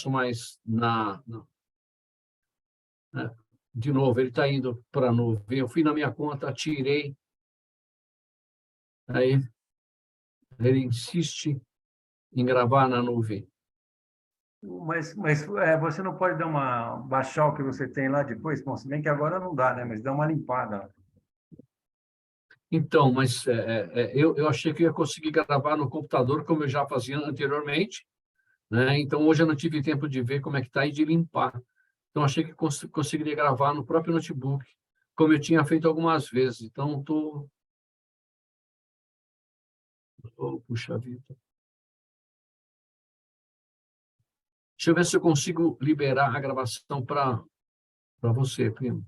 mais né? De novo, ele está indo para a nuvem. Eu fui na minha conta, tirei. Aí ele insiste em gravar na nuvem. Mas você não pode baixar o que você tem lá depois? Bom, se bem que agora não dá, né? Mas dá uma limpada. Então, mas eu achei que eu ia conseguir gravar no computador, como eu já fazia anteriormente, né? Então, hoje eu não tive tempo de ver como é que está e de limpar. Então, achei que conseguiria gravar no próprio notebook, como eu tinha feito algumas vezes. Então, puxa vida. Deixa eu ver se eu consigo liberar a gravação para você, primo.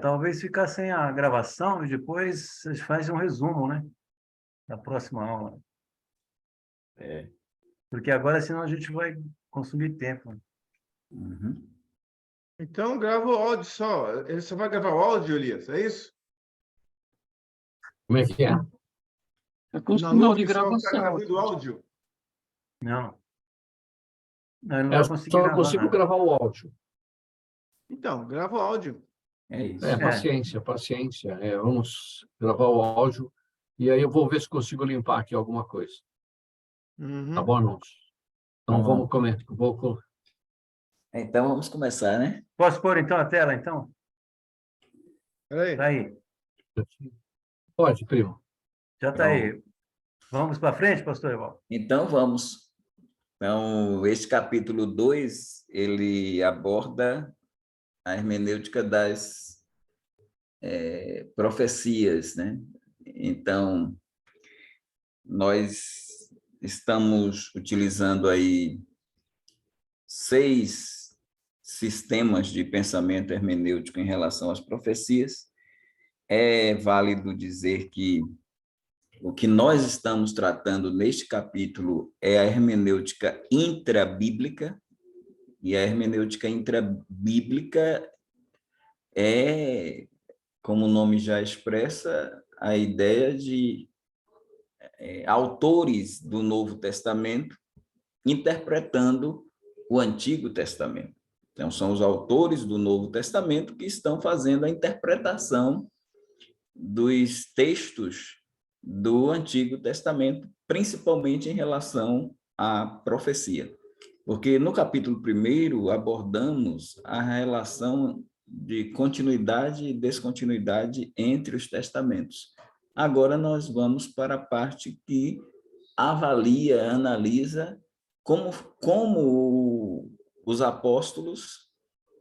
Talvez ficar sem a gravação e depois vocês fazem um resumo, né? Da próxima aula. É. Porque agora, senão, a gente vai consumir tempo. Uhum. Então, grava o áudio só. Ele só vai gravar o áudio, Elias, é isso? Como é que é? É com o Na sinal de nuvem só está gravação. gravando o áudio? Não. Não, ele não Eu vai conseguir só gravar consigo nada. gravar o áudio. Então, grava o áudio. É isso. Paciência, paciência. Vamos gravar o áudio e aí eu vou ver se consigo limpar aqui alguma coisa. Uhum. Tá bom, irmãos? Então, Tá bom. vamos começar. Então, vamos começar, né? Posso pôr, então, a tela, então? Peraí. Tá aí. Pode, primo. Já está aí. Vamos para frente, pastor Evaldo? Então, vamos. Então, este capítulo 2, ele aborda a hermenêutica das profecias, né? Então, nós estamos utilizando aí 6 sistemas de pensamento hermenêutico em relação às profecias. É válido dizer que o que nós estamos tratando neste capítulo é a hermenêutica intrabíblica, e a hermenêutica intrabíblica é, como o nome já expressa, a ideia de autores do Novo Testamento interpretando o Antigo Testamento. Então, são os autores do Novo Testamento que estão fazendo a interpretação dos textos do Antigo Testamento, principalmente em relação à profecia. Porque no capítulo 1 abordamos a relação de continuidade e descontinuidade entre os testamentos. Agora nós vamos para a parte que avalia, analisa como os apóstolos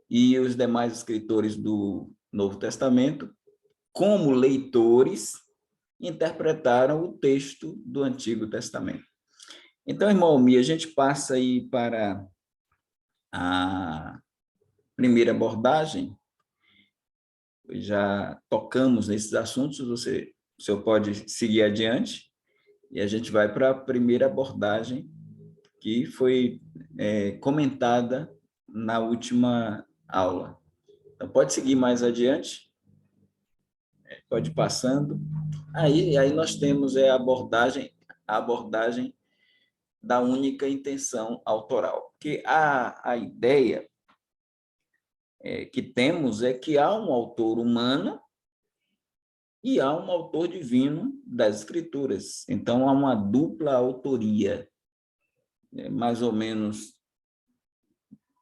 e os demais escritores do Novo Testamento, como leitores, interpretaram o texto do Antigo Testamento. Então, irmão Almir, a gente passa aí para a primeira abordagem. Já tocamos nesses assuntos, o senhor pode seguir adiante, e a gente vai para a primeira abordagem, que foi comentada na última aula. Então, pode seguir mais adiante, pode ir passando. Aí nós temos a abordagem da única intenção autoral, porque a ideia que temos é que há um autor humano e há um autor divino das Escrituras. Então, há uma dupla autoria, mais ou menos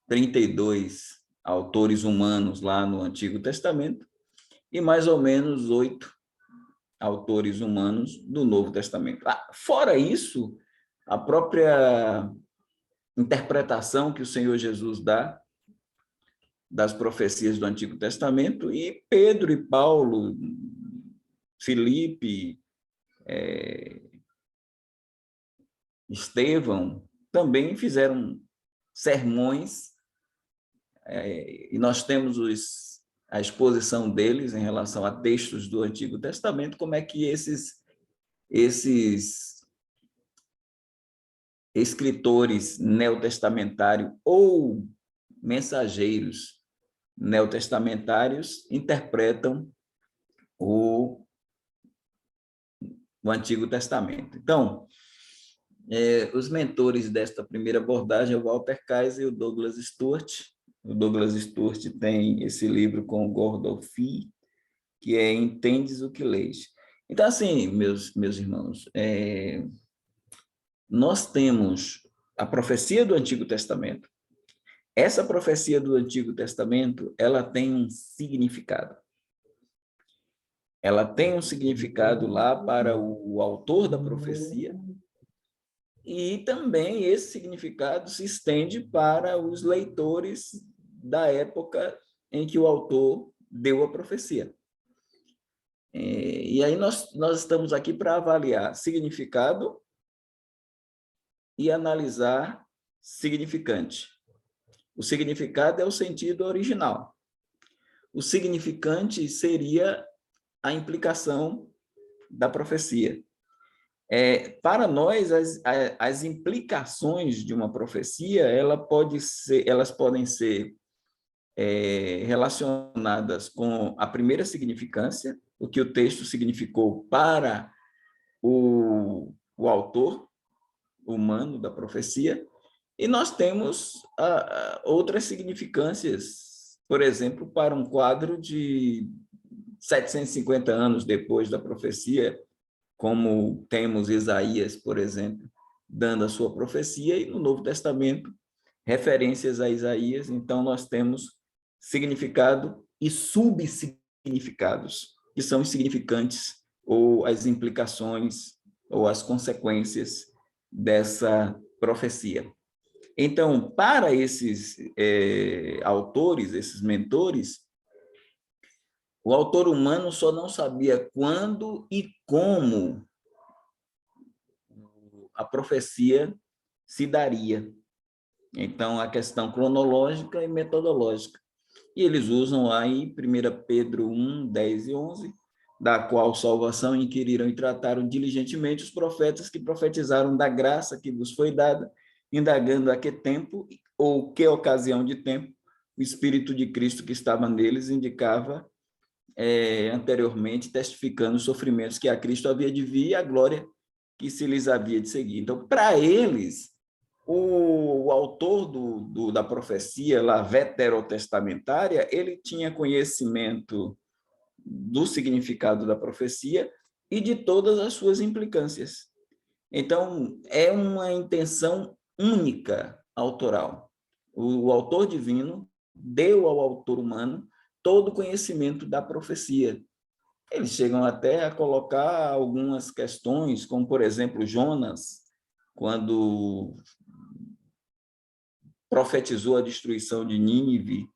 32 autores humanos lá no Antigo Testamento e mais ou menos 8 autores humanos do Novo Testamento. Fora isso, a própria interpretação que o Senhor Jesus dá das profecias do Antigo Testamento, e Pedro e Paulo, Filipe, Estevão, também fizeram sermões, e nós temos a exposição deles em relação a textos do Antigo Testamento, como é que esses escritores neotestamentários ou mensageiros neotestamentários interpretam o Antigo Testamento. Então, os mentores desta primeira abordagem é o Walter Kaiser e o Douglas Stuart. O Douglas Stuart tem esse livro com o Gordon Fee, que é Entendes o que Lês. Então, assim, meus irmãos, nós temos a profecia do Antigo Testamento. Essa profecia do Antigo Testamento, ela tem um significado. Ela tem um significado lá para o autor da profecia, e também esse significado se estende para os leitores da época em que o autor deu a profecia. E aí nós estamos aqui para avaliar significado e analisar significante. O significado é o sentido original. O significante seria a implicação da profecia. Para nós, as implicações de uma profecia, elas podem ser relacionadas com a primeira significância, o que o texto significou para o autor humano da profecia, e nós temos outras significâncias, por exemplo, para um quadro de 750 anos depois da profecia, como temos Isaías, por exemplo, dando a sua profecia, e no Novo Testamento, referências a Isaías. Então, nós temos significado e subsignificados, que são os significantes, ou as implicações, ou as consequências dessa profecia. Então, para esses autores, esses mentores, o autor humano só não sabia quando e como a profecia se daria. Então, a questão cronológica e metodológica. E eles usam aí 1 Pedro 1, 10 e 11, da qual salvação inquiriram e trataram diligentemente os profetas que profetizaram da graça que vos foi dada, indagando a que tempo ou que ocasião de tempo o Espírito de Cristo que estava neles indicava anteriormente, testificando os sofrimentos que a Cristo havia de vir e a glória que se lhes havia de seguir. Então, para eles, o autor da profecia lá veterotestamentária, ele tinha conhecimento do significado da profecia e de todas as suas implicâncias. Então, é uma intenção única autoral. O autor divino deu ao autor humano todo o conhecimento da profecia. Eles chegam até a colocar algumas questões, como, por exemplo, Jonas, quando profetizou a destruição de Nínive,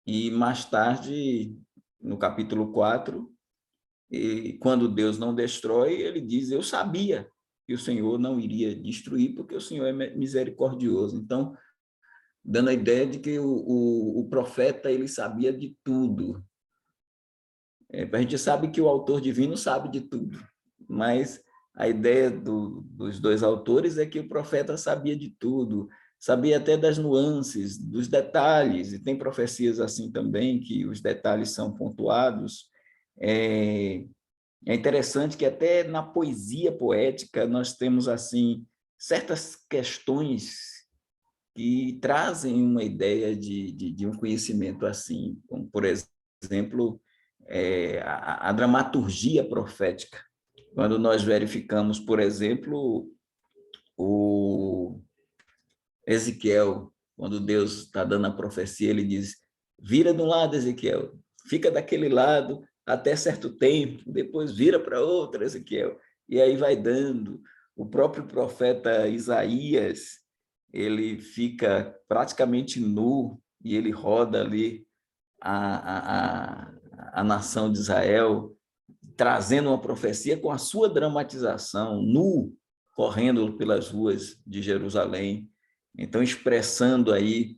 e mais tarde, no capítulo 4, e quando Deus não destrói, ele diz, eu sabia que o Senhor não iria destruir, porque o Senhor é misericordioso. Então, dando a ideia de que o profeta ele sabia de tudo. A gente sabe que o autor divino sabe de tudo, mas a ideia dos dois autores é que o profeta sabia de tudo, sabia até das nuances, dos detalhes, e tem profecias assim também, que os detalhes são pontuados. É interessante que até na poesia poética nós temos assim certas questões que trazem uma ideia de um conhecimento assim, como, por exemplo, a dramaturgia profética. Quando nós verificamos, por exemplo, o Ezequiel, quando Deus está dando a profecia, ele diz, vira de um lado, Ezequiel, fica daquele lado até certo tempo, depois vira para outro, Ezequiel, e aí vai dando. O próprio profeta Isaías, ele fica praticamente nu e ele roda ali a nação de Israel, trazendo uma profecia com a sua dramatização, nu, correndo pelas ruas de Jerusalém. Então, expressando aí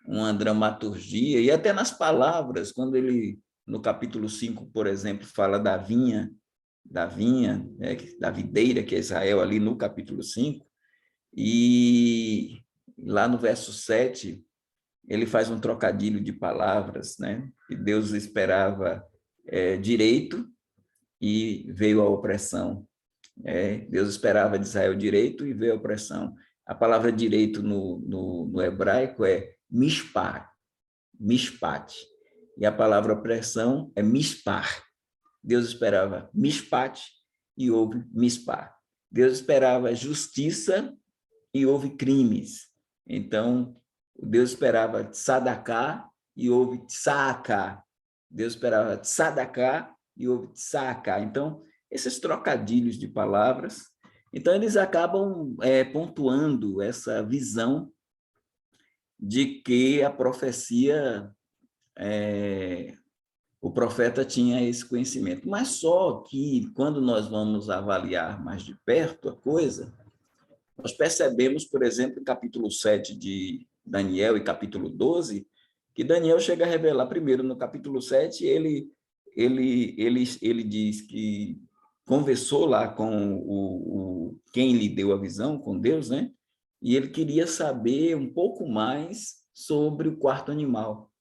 uma dramaturgia, e até nas palavras, quando ele, no capítulo 5, por exemplo, fala da vinha, da videira, que é Israel, ali no capítulo 5, e lá no verso 7, ele faz um trocadilho de palavras, né? Que Deus esperava direito e veio a opressão. Deus esperava de Israel direito e veio a opressão. A palavra direito no hebraico é mishpat, e a palavra opressão é mispar. Deus esperava mishpat e houve mispar. Deus esperava justiça e houve crimes. Então, Deus esperava tzedakah e houve tzedakah. Deus esperava tzedakah e houve tzedakah. Então, esses trocadilhos de palavras, então eles acabam pontuando essa visão de que a profecia, o profeta tinha esse conhecimento. Mas só que, quando nós vamos avaliar mais de perto a coisa, nós percebemos, por exemplo, em capítulo 7 de Daniel e capítulo 12, que Daniel chega a revelar, primeiro, no capítulo 7, ele diz que conversou lá com quem lhe deu a visão, com Deus, né? E ele queria saber um pouco mais sobre o quarto animal.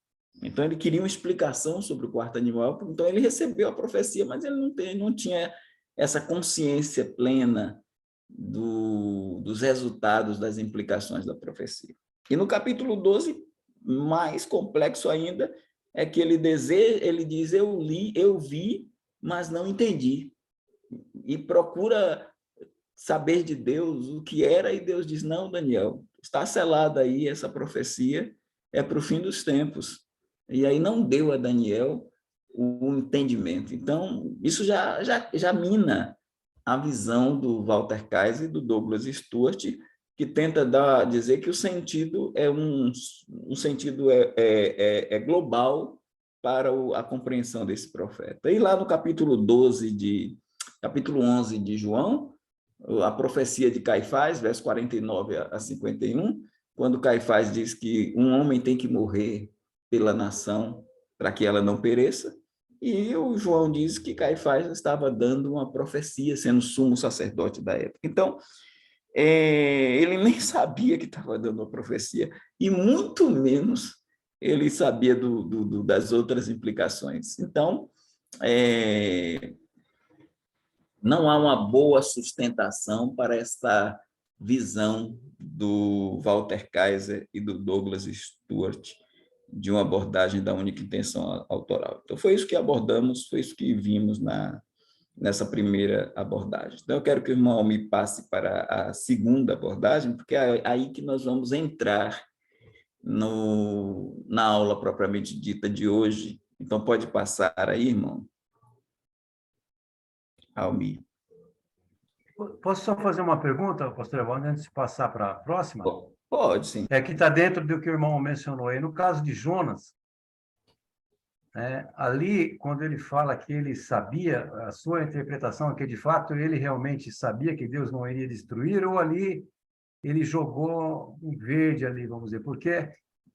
Então, ele queria uma explicação sobre o quarto animal, então ele recebeu a profecia, mas ele não tinha essa consciência plena dos resultados, das implicações da profecia. E no capítulo 12, mais complexo ainda, é que ele diz, eu li, eu vi, mas não entendi. E procura saber de Deus o que era, e Deus diz, não, Daniel, está selada aí essa profecia, é para o fim dos tempos. E aí não deu a Daniel o entendimento. Então, isso já mina a visão do Walter Kaiser e do Douglas Stuart, que tenta dizer que o sentido é um sentido global para a compreensão desse profeta. E lá no capítulo 11 de João, a profecia de Caifás, verso 49 a 51, quando Caifás diz que um homem tem que morrer pela nação para que ela não pereça, e o João diz que Caifás estava dando uma profecia, sendo sumo sacerdote da época. Então, ele nem sabia que estava dando uma profecia, e muito menos ele sabia das outras implicações. Então, não há uma boa sustentação para essa visão do Walter Kaiser e do Douglas Stuart de uma abordagem da única intenção autoral. Então, foi isso que abordamos, foi isso que vimos nessa primeira abordagem. Então, eu quero que o irmão me passe para a segunda abordagem, porque é aí que nós vamos entrar na aula propriamente dita de hoje. Então, pode passar aí, irmão. Almir. Posso só fazer uma pergunta, pastor Evandro, antes de passar para a próxima? Pode, sim. Que está dentro do que o irmão mencionou aí. No caso de Jonas, ali, quando ele fala que ele sabia, a sua interpretação é que, de fato, ele realmente sabia que Deus não iria destruir, ou ali ele jogou um verde ali, vamos dizer, porque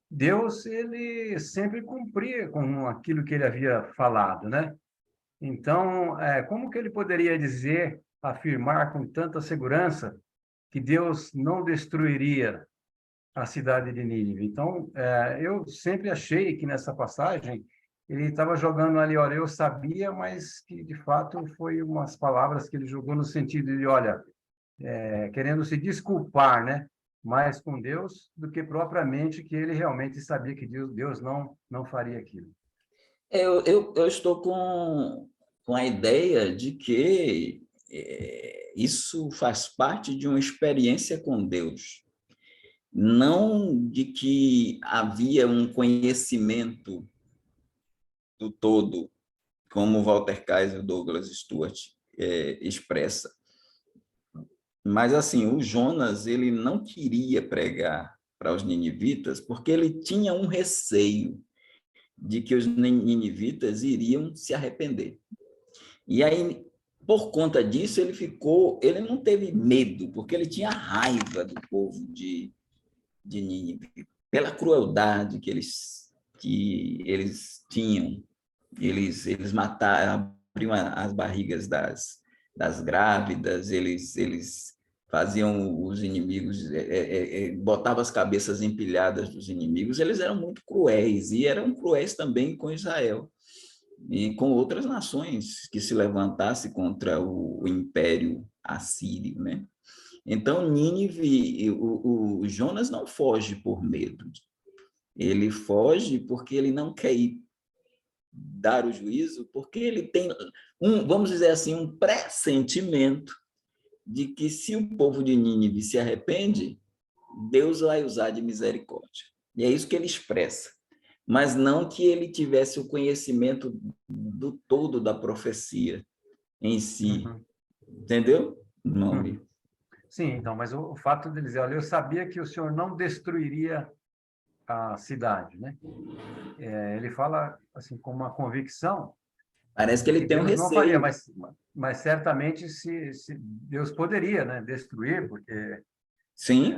Deus, ele sempre cumpria com aquilo que ele havia falado, né? Então, como que ele poderia dizer, afirmar com tanta segurança que Deus não destruiria a cidade de Nínive? Então, eu sempre achei que nessa passagem ele estava jogando ali, olha, eu sabia, mas que de fato foi umas palavras que ele jogou no sentido de, olha, querendo se desculpar, né? mais com Deus do que propriamente que ele realmente sabia que Deus não faria aquilo. Eu estou com a ideia de que isso faz parte de uma experiência com Deus, não de que havia um conhecimento do todo, como Walter Kaiser e Douglas Stuart expressa. Mas, assim, o Jonas, ele não queria pregar para os ninivitas porque ele tinha um receio de que os ninivitas iriam se arrepender. E aí, por conta disso, ele não teve medo, porque ele tinha raiva do povo de Nínive, pela crueldade que eles tinham. Eles mataram, abriam as barrigas das grávidas, eles faziam os inimigos, botavam as cabeças empilhadas dos inimigos, eles eram muito cruéis, e eram cruéis também com Israel, e com outras nações que se levantassem contra o Império Assírio, né? Então, Nínive, o Jonas não foge por medo, ele foge porque ele não quer ir dar o juízo, porque ele tem vamos dizer assim, um pressentimento de que se o povo de Nínive se arrepende, Deus vai usar de misericórdia. E é isso que ele expressa. Mas não que ele tivesse o conhecimento do todo da profecia em si. Uhum. Entendeu? Não. Uhum. Sim, então, mas o fato de dizer, olha, eu sabia que o Senhor não destruiria a cidade, né? Ele fala assim com uma convicção Parece que de ele que tem um Deus não faria, receio. mas certamente se Deus poderia, né, destruir, porque Sim.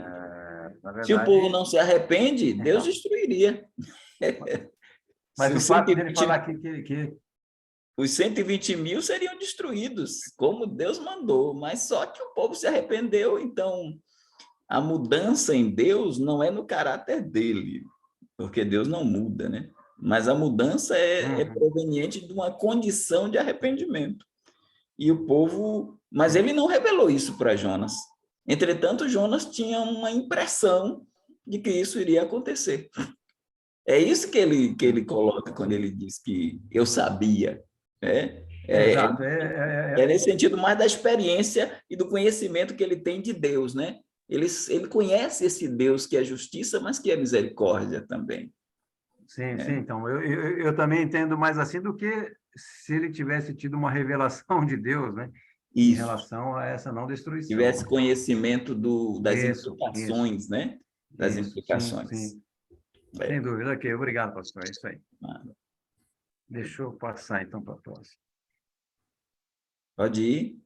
na Se o povo verdade, não se arrepende, Deus então, destruiria. Se mas o os fato dele 120 falar que os 120 mil seriam destruídos, como Deus mandou, mas só que o povo se arrependeu. Então, a mudança em Deus não é no caráter dele, porque Deus não muda, né? Mas a mudança é uhum, proveniente de uma condição de arrependimento. E o povo... Mas sim, ele não revelou isso para Jonas. Entretanto, Jonas tinha uma impressão de que isso iria acontecer. É isso que ele coloca quando sim, ele diz que eu sabia, né? exato, É nesse sentido mais da experiência e do conhecimento que ele tem de Deus, né? Ele conhece esse Deus que é justiça, mas que é misericórdia também. sim, sim. Né? Então, eu também entendo mais assim do que se ele tivesse tido uma revelação de Deus, né, em Isso. relação a essa não destruição, Tivesse né? conhecimento das Isso, implicações, né? Das isso, sim, implicações. sim. Sem É. dúvida. Ok, obrigado, pastor. É isso aí. Deixa eu passar então para a próxima. Pode ir.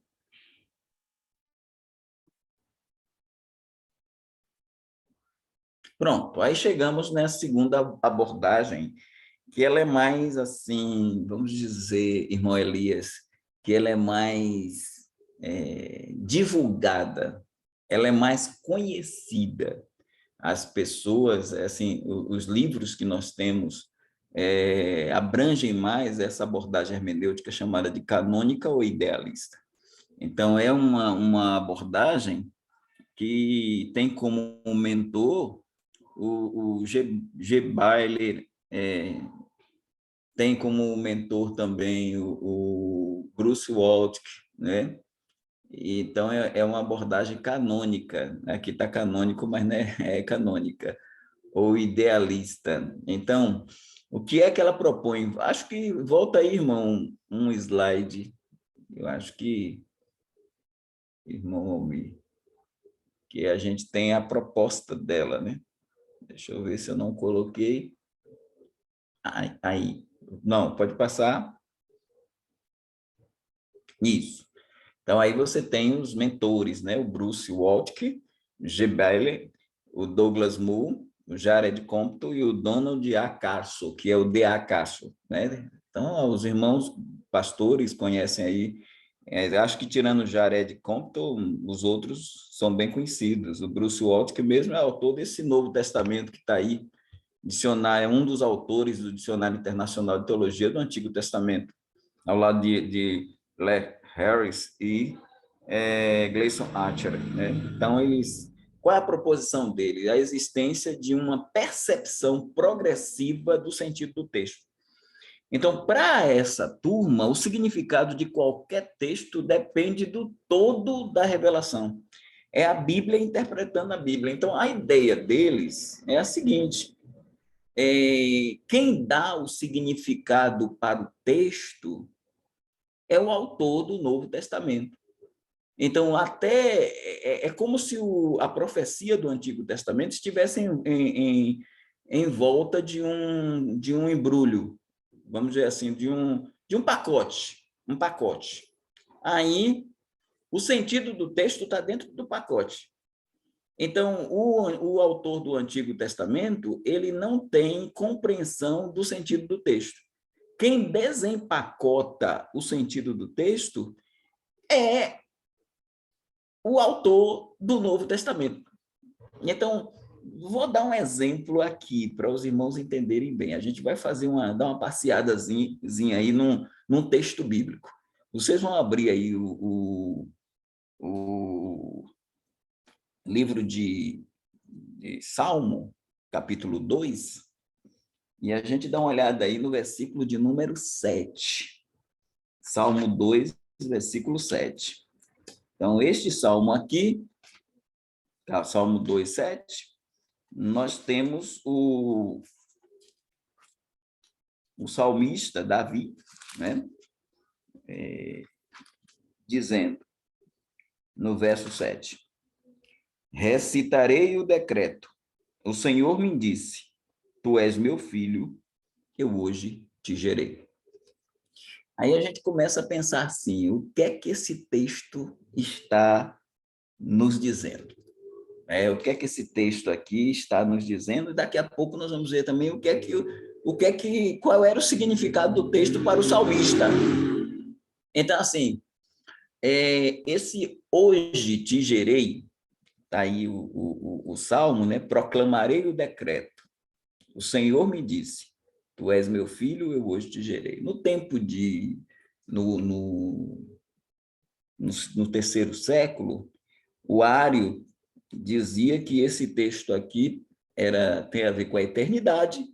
Pronto, aí chegamos nessa segunda abordagem, que ela é mais assim, vamos dizer, irmão Elias, que ela é mais divulgada, ela é mais conhecida. As pessoas, assim, os livros que nós temos abrangem mais essa abordagem hermenêutica chamada de canônica ou idealista. Então, é uma abordagem que tem como mentor o G. Bailey, tem como mentor também o Bruce Waltke, né? Então, é uma abordagem canônica, aqui está canônico, mas não é canônica, ou idealista. Então, o que é que ela propõe? Acho que, volta aí, irmão, um slide, eu acho que, irmão Almir, que a gente tem a proposta dela, né? Deixa eu ver se eu não coloquei. Aí. Não, pode passar. Isso. Então, aí você tem os mentores, né? O Bruce Waltke, G. Bailey, o Douglas Moo, o Jared Compton e o Donald A. Carson, que é o D.A. Carson, né? Então, os irmãos pastores conhecem aí. Acho que tirando o Jared Compton, os outros são bem conhecidos. O Bruce Waltke mesmo é autor desse Novo Testamento que está aí, dicionário, é um dos autores do Dicionário Internacional de Teologia do Antigo Testamento, ao lado de Lee Harris e Gleason Archer, né? Então, eles Qual é a proposição dele? A existência de uma percepção progressiva do sentido do texto. Então, para essa turma, o significado de qualquer texto depende do todo da revelação. É a Bíblia interpretando a Bíblia. Então, a ideia deles é a seguinte: quem dá o significado para o texto é o autor do Novo Testamento. Então, é como se a profecia do Antigo Testamento estivesse em volta de um embrulho, vamos dizer assim, de um pacote. Aí, o sentido do texto está dentro do pacote. Então, o autor do Antigo Testamento, ele não tem compreensão do sentido do texto. Quem desempacota o sentido do texto é o autor do Novo Testamento. Então, vou dar um exemplo aqui para os irmãos entenderem bem. A gente vai dar uma passeadazinha aí num texto bíblico. Vocês vão abrir aí o livro de Salmo, capítulo 2, e a gente dá uma olhada aí no versículo de número 7. Salmo 2, versículo 7. Então, este salmo aqui, tá, Salmo 2, 7, nós temos o salmista Davi, né, dizendo, no verso 7, recitarei o decreto. O Senhor me disse, tu és meu filho, eu hoje te gerei. Aí a gente começa a pensar assim, o que é que esse texto está nos dizendo? O que é que esse texto aqui está nos dizendo? E daqui a pouco nós vamos ver também qual era o significado do texto para o salmista. Então, assim, esse hoje te gerei, está aí o salmo, né? Proclamarei o decreto. O Senhor me disse, tu és meu filho, eu hoje te gerei. No tempo no terceiro século, o Ário dizia que esse texto aqui tem a ver com a eternidade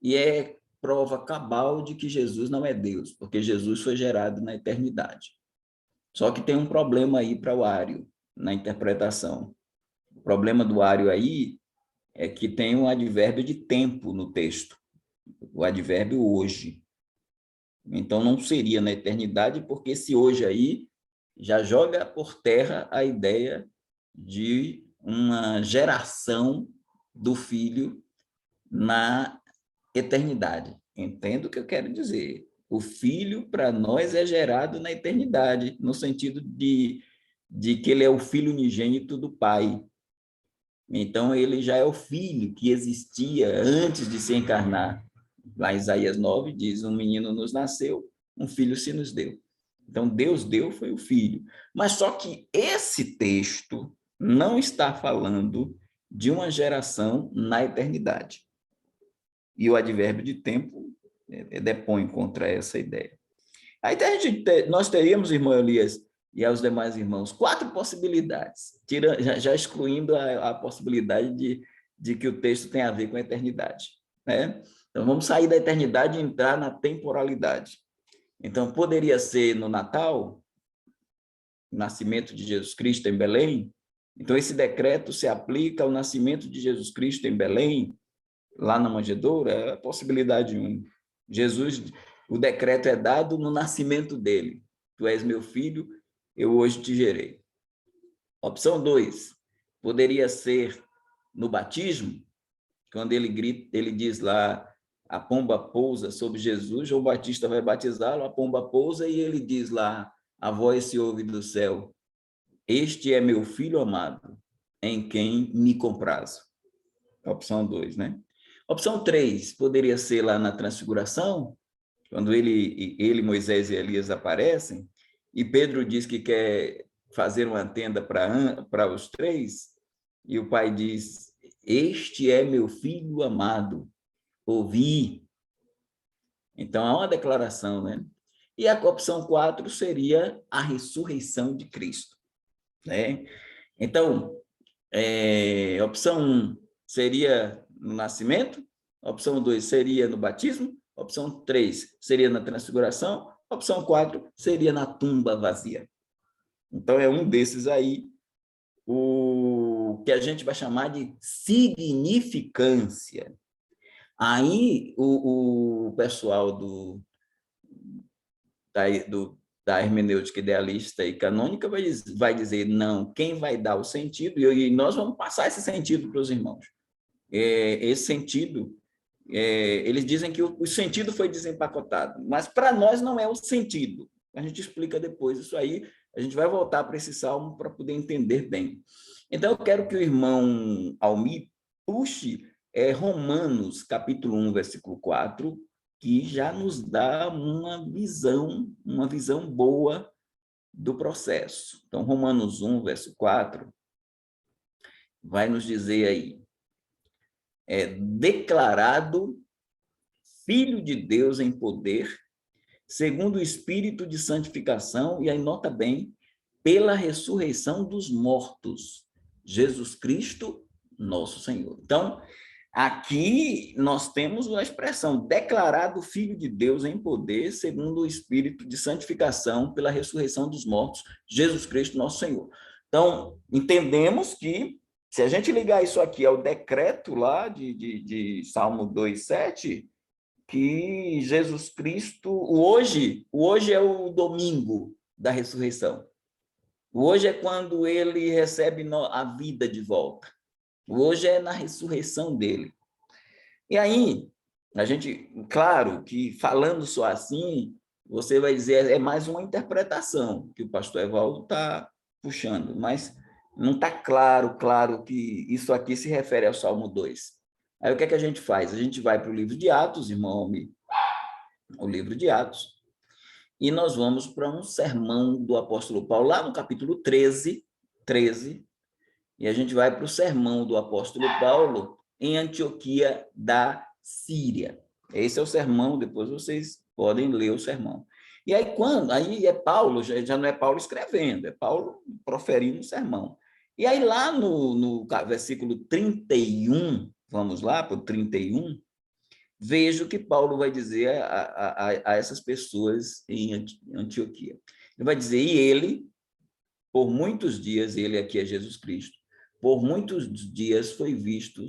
e é prova cabal de que Jesus não é Deus, porque Jesus foi gerado na eternidade. Só que tem um problema aí para o Ário, na interpretação. O problema do Ário aí é que tem um advérbio de tempo no texto, o advérbio hoje. Então, não seria na eternidade, porque esse hoje aí já joga por terra a ideia de uma geração do filho na eternidade. Entendo o que eu quero dizer. O filho, para nós, é gerado na eternidade, no sentido de que ele é o filho unigênito do Pai. Então, ele já é o filho que existia antes de se encarnar. Lá em Isaías 9 diz, um menino nos nasceu, um filho se nos deu. Então, Deus deu foi o filho. Mas só que esse texto não está falando de uma geração na eternidade. E o advérbio de tempo depõe contra essa ideia. Aí nós teríamos, irmão Elias e aos demais irmãos, 4 possibilidades, já excluindo a possibilidade de que o texto tem a ver com a eternidade, né? Então, vamos sair da eternidade e entrar na temporalidade. Então, poderia ser no Natal, o nascimento de Jesus Cristo em Belém. Então, esse decreto se aplica ao nascimento de Jesus Cristo em Belém, lá na manjedoura, é a possibilidade 1. O decreto é dado no nascimento dele. Tu és meu filho, eu hoje te gerei. Opção 2, poderia ser no batismo, quando ele diz lá, a pomba pousa sobre Jesus, João Batista vai batizá-lo, a pomba pousa e ele diz lá, a voz se ouve do céu, este é meu filho amado, em quem me comprazo. Opção 2, né? Opção 3, poderia ser lá na transfiguração, quando ele, Moisés e Elias aparecem, e Pedro diz que quer fazer uma tenda para os 3, e o pai diz, este é meu filho amado, ouvi. Então, há uma declaração, né? E a opção 4 seria a ressurreição de Cristo, né? Então, Opção 1 seria no nascimento, opção 2 seria no batismo, opção 3 seria na transfiguração, opção 4 seria na tumba vazia. Então, é um desses aí, o que a gente vai chamar de significância. Aí, o pessoal da hermenêutica idealista e canônica vai dizer, não, quem vai dar o sentido, e nós vamos passar esse sentido para os irmãos. Esse sentido, eles dizem que o sentido foi desempacotado, mas para nós não é o sentido. A gente explica depois isso aí, a gente vai voltar para esse salmo para poder entender bem. Então, eu quero que o irmão Almir puxe Romanos, capítulo 1, versículo 4, que já nos dá uma visão boa do processo. Então, Romanos 1, verso 4, vai nos dizer aí, declarado Filho de Deus em poder, segundo o Espírito de santificação, e aí nota bem, pela ressurreição dos mortos, Jesus Cristo, nosso Senhor. Então, aqui nós temos a expressão, declarado Filho de Deus em poder, segundo o Espírito de santificação, pela ressurreição dos mortos, Jesus Cristo, nosso Senhor. Então, entendemos que, se a gente ligar isso aqui ao decreto lá de Salmo 2,7, que Jesus Cristo, hoje é o domingo da ressurreição. Hoje é quando ele recebe a vida de volta. Hoje é na ressurreição dele. E aí, a gente, claro que falando só assim, você vai dizer, é mais uma interpretação que o pastor Evaldo está puxando, mas não está claro que isso aqui se refere ao Salmo 2. Aí o que é que a gente faz? A gente vai para o livro de Atos, irmão, o livro de Atos, e nós vamos para um sermão do apóstolo Paulo, lá no capítulo 13, e a gente vai para o sermão do apóstolo Paulo em Antioquia da Síria. Esse é o sermão, depois vocês podem ler o sermão. E aí, aí é Paulo, já não é Paulo escrevendo, é Paulo proferindo o sermão. E aí, lá no versículo 31, vamos lá para o 31, veja o que Paulo vai dizer a essas pessoas em Antioquia. Ele vai dizer, e ele, por muitos dias, ele aqui é Jesus Cristo, por muitos dias foi visto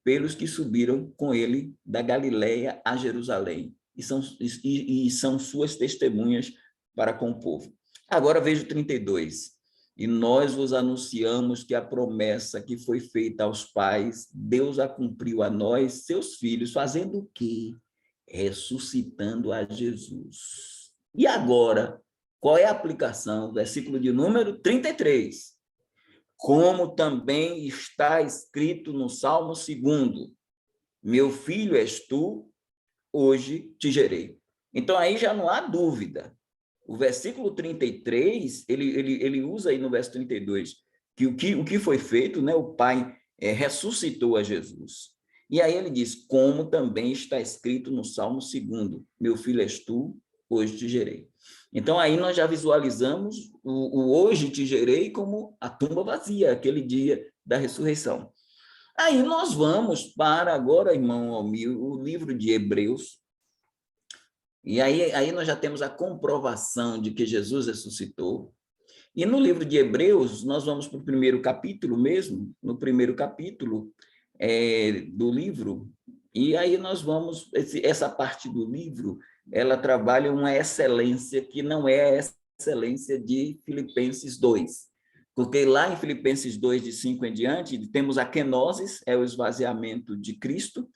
pelos que subiram com ele da Galileia a Jerusalém, e são suas testemunhas para com o povo. Agora veja o 32. E nós vos anunciamos que a promessa que foi feita aos pais, Deus a cumpriu a nós, seus filhos, fazendo o quê? Ressuscitando a Jesus. E agora, qual é a aplicação? Versículo de número 33. Como também está escrito no Salmo 2, meu filho és tu, hoje te gerei. Então, aí já não há dúvida. O versículo 33, ele usa aí no verso 32, que o que foi feito, né? O Pai ressuscitou a Jesus. E aí ele diz, como também está escrito no Salmo 2, meu filho és tu, hoje te gerei. Então, aí nós já visualizamos o hoje te gerei como a tumba vazia, aquele dia da ressurreição. Aí nós vamos para agora, irmão Almir, o livro de Hebreus. E aí nós já temos a comprovação de que Jesus ressuscitou. E no livro de Hebreus, nós vamos para o primeiro capítulo mesmo, no primeiro capítulo do livro, e aí nós vamos, essa parte do livro, ela trabalha uma excelência que não é a excelência de Filipenses 2, porque lá em Filipenses 2, de 5 em diante, temos a kenosis, é o esvaziamento de Cristo,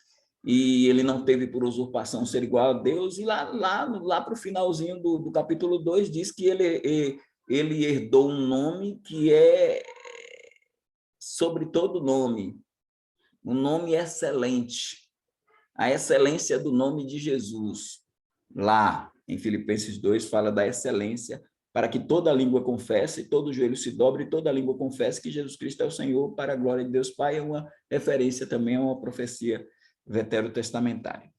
e ele não teve por usurpação ser igual a Deus, e lá para o finalzinho do capítulo 2, diz que ele herdou um nome que é sobre todo nome, um nome excelente, a excelência do nome de Jesus. Lá em Filipenses 2 fala da excelência, para que toda língua confesse, todo joelho se dobre, e toda língua confesse que Jesus Cristo é o Senhor, para a glória de Deus Pai, é uma referência também a uma profecia veterotestamentária.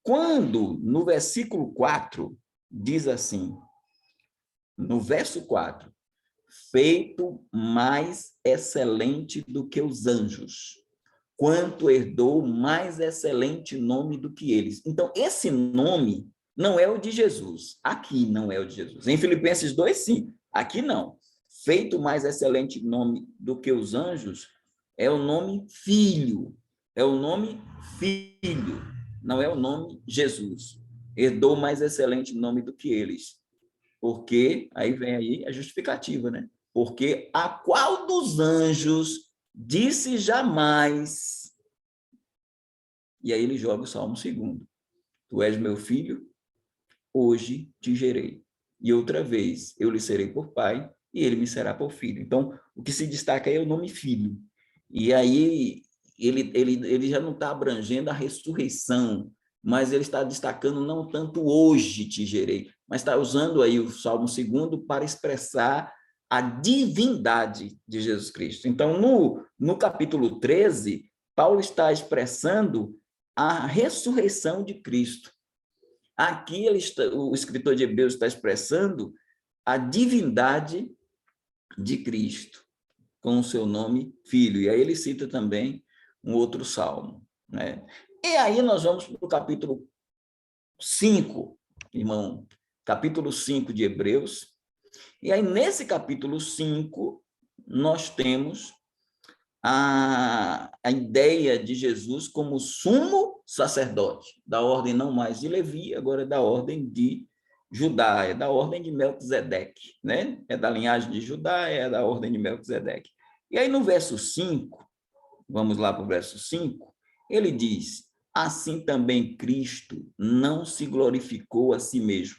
Quando, no versículo 4, diz assim, no verso 4, feito mais excelente do que os anjos, quanto herdou mais excelente nome do que eles. Então, esse nome não é o de Jesus. Aqui não é o de Jesus. Em Filipenses 2, sim. Aqui não. Feito mais excelente nome do que os anjos é o nome Filho. É o nome Filho. Não é o nome Jesus. Herdou mais excelente nome do que eles. Porque, aí vem aí a justificativa, né? Porque a qual dos anjos disse jamais... E aí ele joga o Salmo 2. Tu és meu filho, hoje te gerei. E outra vez eu lhe serei por pai, e ele me será por filho. Então, o que se destaca aí é o nome filho. E aí ele já não está abrangendo a ressurreição, mas ele está destacando não tanto hoje te gerei, mas está usando aí o Salmo 2 para expressar a divindade de Jesus Cristo. Então, no capítulo 13, Paulo está expressando a ressurreição de Cristo. Aqui o escritor de Hebreus está expressando a divindade de Cristo, com o seu nome Filho. E aí ele cita também um outro salmo, né? E aí nós vamos para o capítulo 5, irmão, capítulo 5 de Hebreus. E aí nesse capítulo 5, nós temos a ideia de Jesus como sumo sacerdote, da ordem não mais de Levi, agora é da ordem de Judá, é da ordem de Melquisedeque, né? É da linhagem de Judá, é da ordem de Melquisedeque. E aí no verso 5, vamos lá para o verso 5, ele diz: assim também Cristo não se glorificou a si mesmo,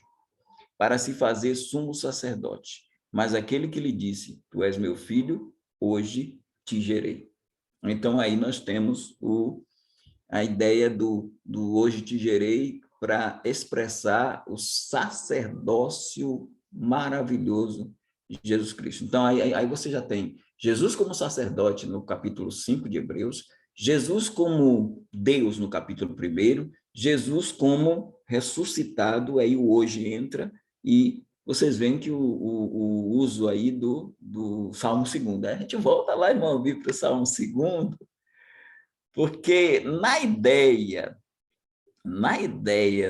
para se fazer sumo sacerdote, mas aquele que lhe disse: tu és meu filho, hoje te gerei. Então, aí nós temos a ideia do hoje te gerei para expressar o sacerdócio maravilhoso de Jesus Cristo. Então, aí você já tem Jesus como sacerdote no capítulo 5 de Hebreus, Jesus como Deus no capítulo 1, Jesus como ressuscitado, aí o hoje entra, e vocês veem que o uso aí do Salmo 2. A gente volta lá, irmão, para o Salmo 2, porque na ideia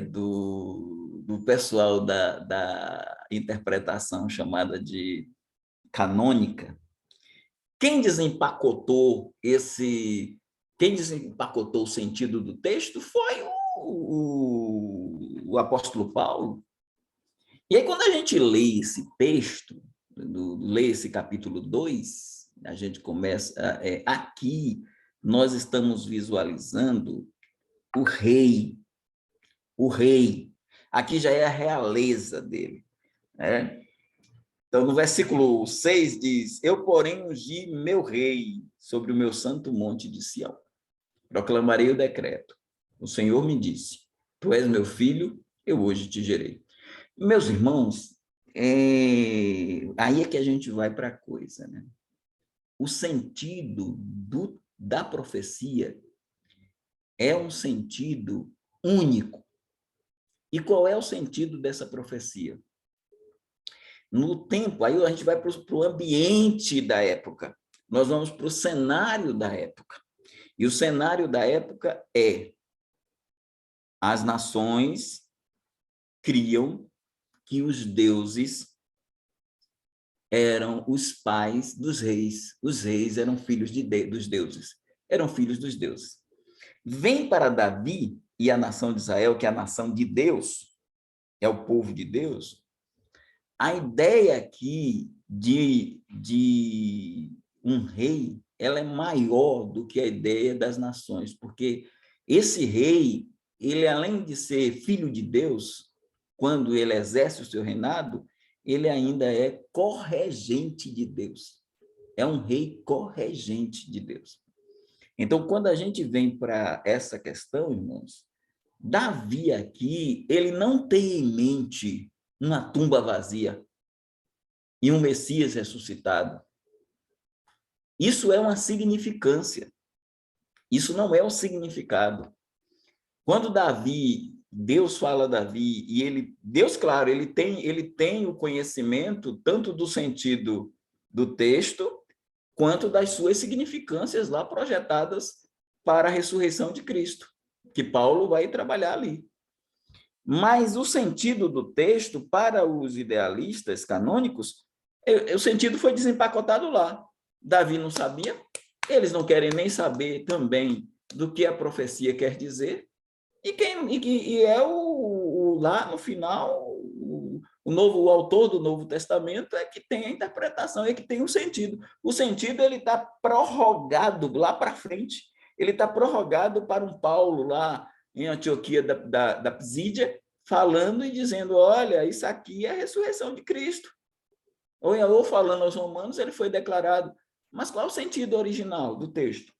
do pessoal da interpretação chamada de canônica, quem desempacotou o sentido do texto foi o apóstolo Paulo. E aí, quando a gente lê esse texto, lê esse capítulo 2, a gente começa... aqui, nós estamos visualizando o rei. O rei. Aqui já é a realeza dele, né? Então, no versículo 6 diz: eu, porém, ungi meu rei sobre o meu santo monte de Sião. Proclamarei o decreto. O Senhor me disse: tu és meu filho, eu hoje te gerei. Meus irmãos, aí é que a gente vai para a coisa, né? O sentido da profecia é um sentido único. E qual é o sentido dessa profecia? No tempo, aí a gente vai para o ambiente da época. Nós vamos para o cenário da época. E o cenário da época é: as nações criam que os deuses eram os pais dos reis. Os reis eram filhos dos deuses. Eram filhos dos deuses. Vem para Davi e a nação de Israel, que é a nação de Deus, é o povo de Deus. A ideia aqui de um rei, ela é maior do que a ideia das nações, porque esse rei, ele além de ser filho de Deus, quando ele exerce o seu reinado, ele ainda é corregente de Deus. É um rei corregente de Deus. Então, quando a gente vem para essa questão, irmãos, Davi aqui, ele não tem em mente uma tumba vazia e um Messias ressuscitado. Isso é uma significância. Isso não é um significado. Quando Deus fala a Davi, e Deus, claro, ele tem o conhecimento tanto do sentido do texto, quanto das suas significâncias lá projetadas para a ressurreição de Cristo, que Paulo vai trabalhar ali. Mas o sentido do texto, para os idealistas canônicos, o sentido foi desempacotado lá. Davi não sabia, eles não querem nem saber também do que a profecia quer dizer, e é lá no final, o autor do Novo Testamento é que tem a interpretação, é que tem o sentido. O sentido ele está prorrogado lá para frente, ele está prorrogado para um Paulo lá em Antioquia da Psídia, falando e dizendo, olha, isso aqui é a ressurreição de Cristo. Ou falando aos romanos, ele foi declarado. Mas qual é o sentido original do texto?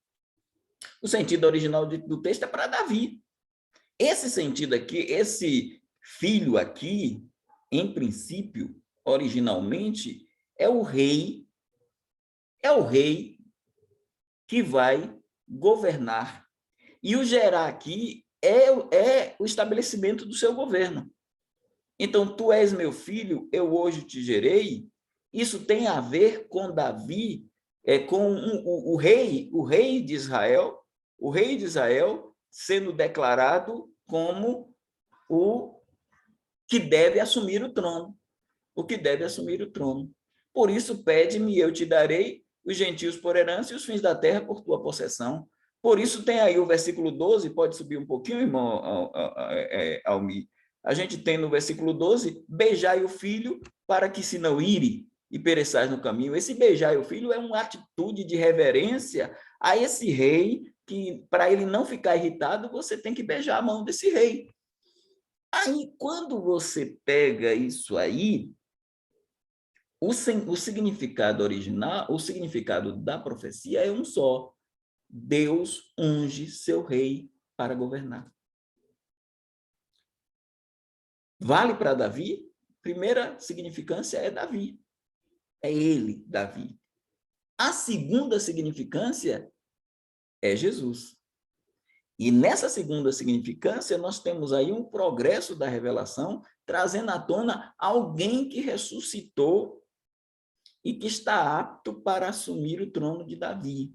O sentido original do texto é para Davi. Esse sentido aqui, esse filho aqui, em princípio, originalmente, é o rei que vai governar. E o gerar aqui é o estabelecimento do seu governo. Então, tu és meu filho, eu hoje te gerei. Isso tem a ver com Davi, com o rei de Israel, sendo declarado como o que deve assumir o trono. Por isso, pede-me, eu te darei os gentios por herança e os fins da terra por tua possessão. Por isso, tem aí o versículo 12, pode subir um pouquinho, irmão Almi. A gente tem no versículo 12, beijai o filho para que se não ire e pereçais no caminho. Esse beijai o filho é uma atitude de reverência a esse rei, que para ele não ficar irritado, você tem que beijar a mão desse rei. Aí, quando você pega isso aí, o significado original, o significado da profecia é um só. Deus unge seu rei para governar. Vale para Davi? Primeira significância é Davi. É ele, Davi. A segunda significância é Jesus. E nessa segunda significância, nós temos aí um progresso da revelação, trazendo à tona alguém que ressuscitou e que está apto para assumir o trono de Davi.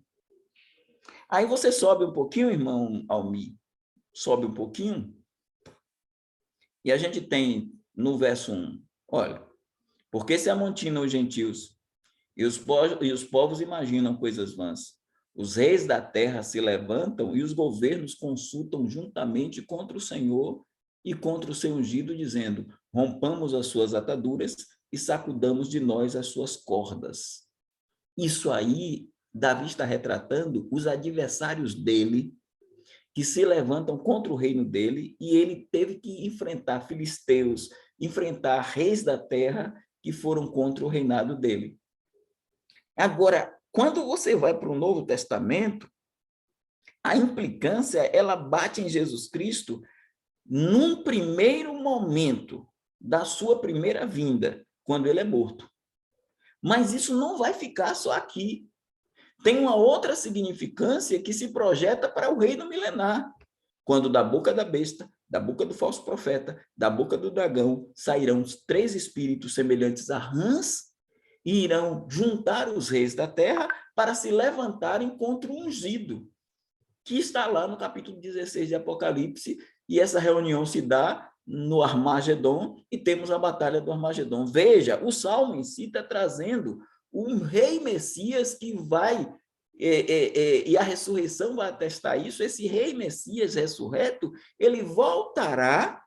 Aí você sobe um pouquinho, irmão Almi, sobe um pouquinho, e a gente tem no verso 1, olha, porque se amontinam os gentios e os povos imaginam coisas vãs, os reis da terra se levantam e os governos consultam juntamente contra o Senhor e contra o seu ungido, dizendo, rompamos as suas ataduras e sacudamos de nós as suas cordas. Isso aí, Davi está retratando os adversários dele, que se levantam contra o reino dele, e ele teve que enfrentar filisteus, enfrentar reis da terra que foram contra o reinado dele. Agora, quando você vai para o Novo Testamento, a implicância, ela bate em Jesus Cristo num primeiro momento da sua primeira vinda, quando ele é morto. Mas isso não vai ficar só aqui. Tem uma outra significância que se projeta para o reino milenar, quando da boca da besta, da boca do falso profeta, da boca do dragão, sairão os 3 espíritos semelhantes a rãs e irão juntar os reis da terra para se levantarem contra o ungido, que está lá no capítulo 16 de Apocalipse, e essa reunião se dá no Armagedon, e temos a batalha do Armagedon. Veja, o Salmo em si está trazendo um rei Messias que vai, e a ressurreição vai atestar isso, esse rei Messias ressurreto, ele voltará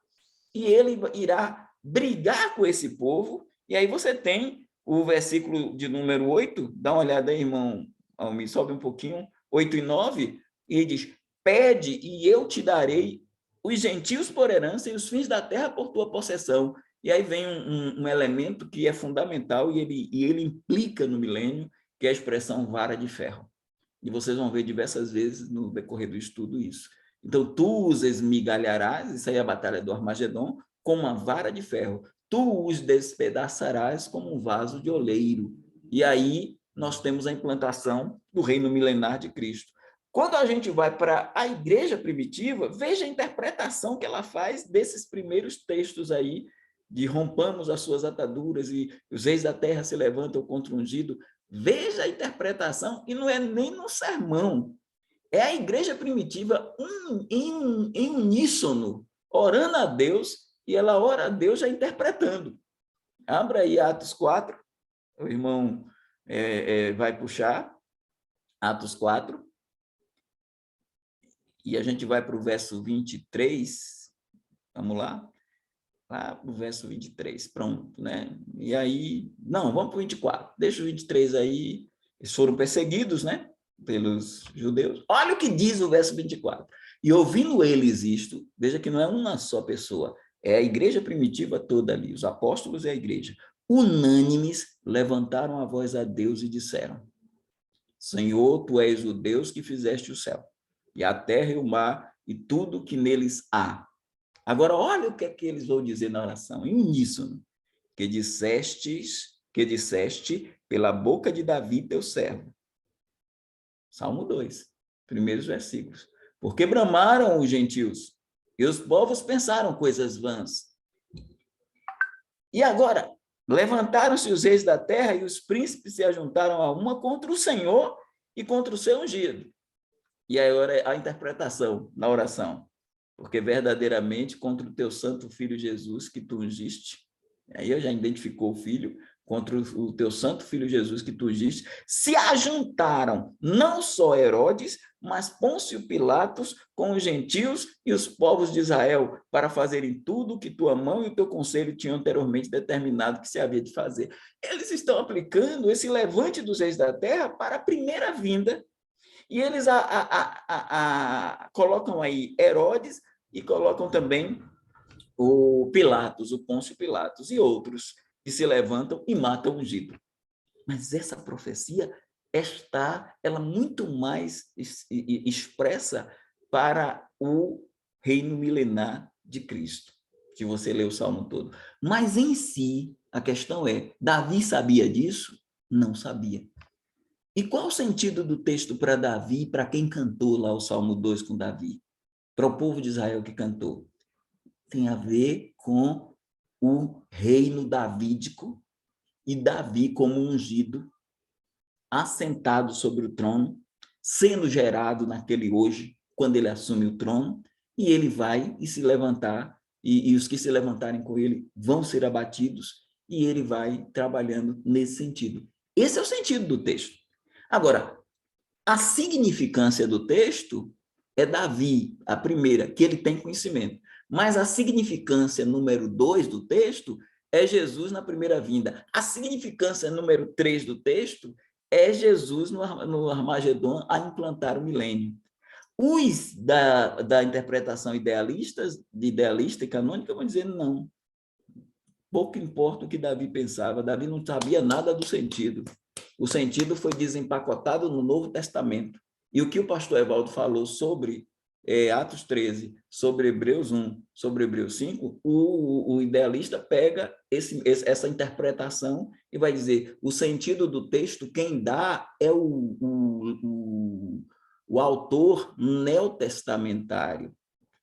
e ele irá brigar com esse povo, e aí você tem o versículo de número 8, dá uma olhada aí, irmão, me sobe um pouquinho, 8 e 9, e diz, pede e eu te darei os gentios por herança e os fins da terra por tua possessão. E aí vem um elemento que é fundamental e ele implica no milênio, que é a expressão vara de ferro. E vocês vão ver diversas vezes no decorrer do estudo isso. Então, tu os esmigalharás, isso aí é a batalha do Armagedon, com uma vara de ferro. Tu os despedaçarás como um vaso de oleiro. E aí nós temos a implantação do reino milenar de Cristo. Quando a gente vai para a igreja primitiva, veja a interpretação que ela faz desses primeiros textos aí, de rompamos as suas ataduras e os reis da terra se levantam contra o ungido. Veja a interpretação, e não é nem no sermão. É a igreja primitiva em uníssono, orando a Deus, e ela ora a Deus já interpretando. Abra aí Atos 4, o irmão vai puxar, Atos 4, e a gente vai para o verso 23, vamos lá para o verso 23, pronto, né? E aí, não, vamos para o 24, deixa o 23 aí, eles foram perseguidos, né, pelos judeus. Olha o que diz o verso 24. E ouvindo eles isto, veja que não é uma só pessoa, é a igreja primitiva toda ali, os apóstolos e a igreja, unânimes, levantaram a voz a Deus e disseram: Senhor, tu és o Deus que fizeste o céu, e a terra e o mar, e tudo que neles há. Agora, olha o que é que eles vão dizer na oração, em uníssono, que disseste pela boca de Davi, teu servo. Salmo 2, primeiros versículos. Porque bramaram os gentios, e os povos pensaram coisas vãs. E agora, levantaram-se os reis da terra, e os príncipes se ajuntaram a uma contra o Senhor e contra o seu ungido. E agora a interpretação na oração. Porque verdadeiramente contra o teu santo filho Jesus que tu ungiste, aí eu já identificou o filho, contra o teu santo filho Jesus que tu ungiste, se ajuntaram não só Herodes, mas Pôncio Pilatos com os gentios e os povos de Israel, para fazerem tudo o que tua mão e o teu conselho tinham anteriormente determinado que se havia de fazer. Eles estão aplicando esse levante dos reis da terra para a primeira vinda. E eles colocam aí Herodes e colocam também o Pilatos, o Pôncio Pilatos e outros que se levantam e matam o ungido. Mas essa profecia ela muito mais expressa para o reino milenar de Cristo, que você lê o Salmo todo. Mas em si, a questão é, Davi sabia disso? Não sabia. E qual o sentido do texto para Davi, para quem cantou lá o Salmo 2 com Davi? Para o povo de Israel que cantou? Tem a ver com o reino davídico e Davi como ungido, assentado sobre o trono, sendo gerado naquele hoje, quando ele assume o trono, e ele vai e se levantar, e os que se levantarem com ele vão ser abatidos, e ele vai trabalhando nesse sentido. Esse é o sentido do texto. Agora, a significância do texto é Davi, a primeira, que ele tem conhecimento. Mas a significância número 2 do texto é Jesus na primeira vinda. A significância número 3 do texto é Jesus no Armagedon a implantar o milênio. Os da interpretação idealista e canônica vão dizer não. Pouco importa o que Davi pensava, Davi não sabia nada do sentido. O sentido foi desempacotado no Novo Testamento. E o que o pastor Evaldo falou sobre Atos 13, sobre Hebreus 1, sobre Hebreus 5, o idealista pega essa interpretação e vai dizer, o sentido do texto, quem dá é o autor neotestamentário.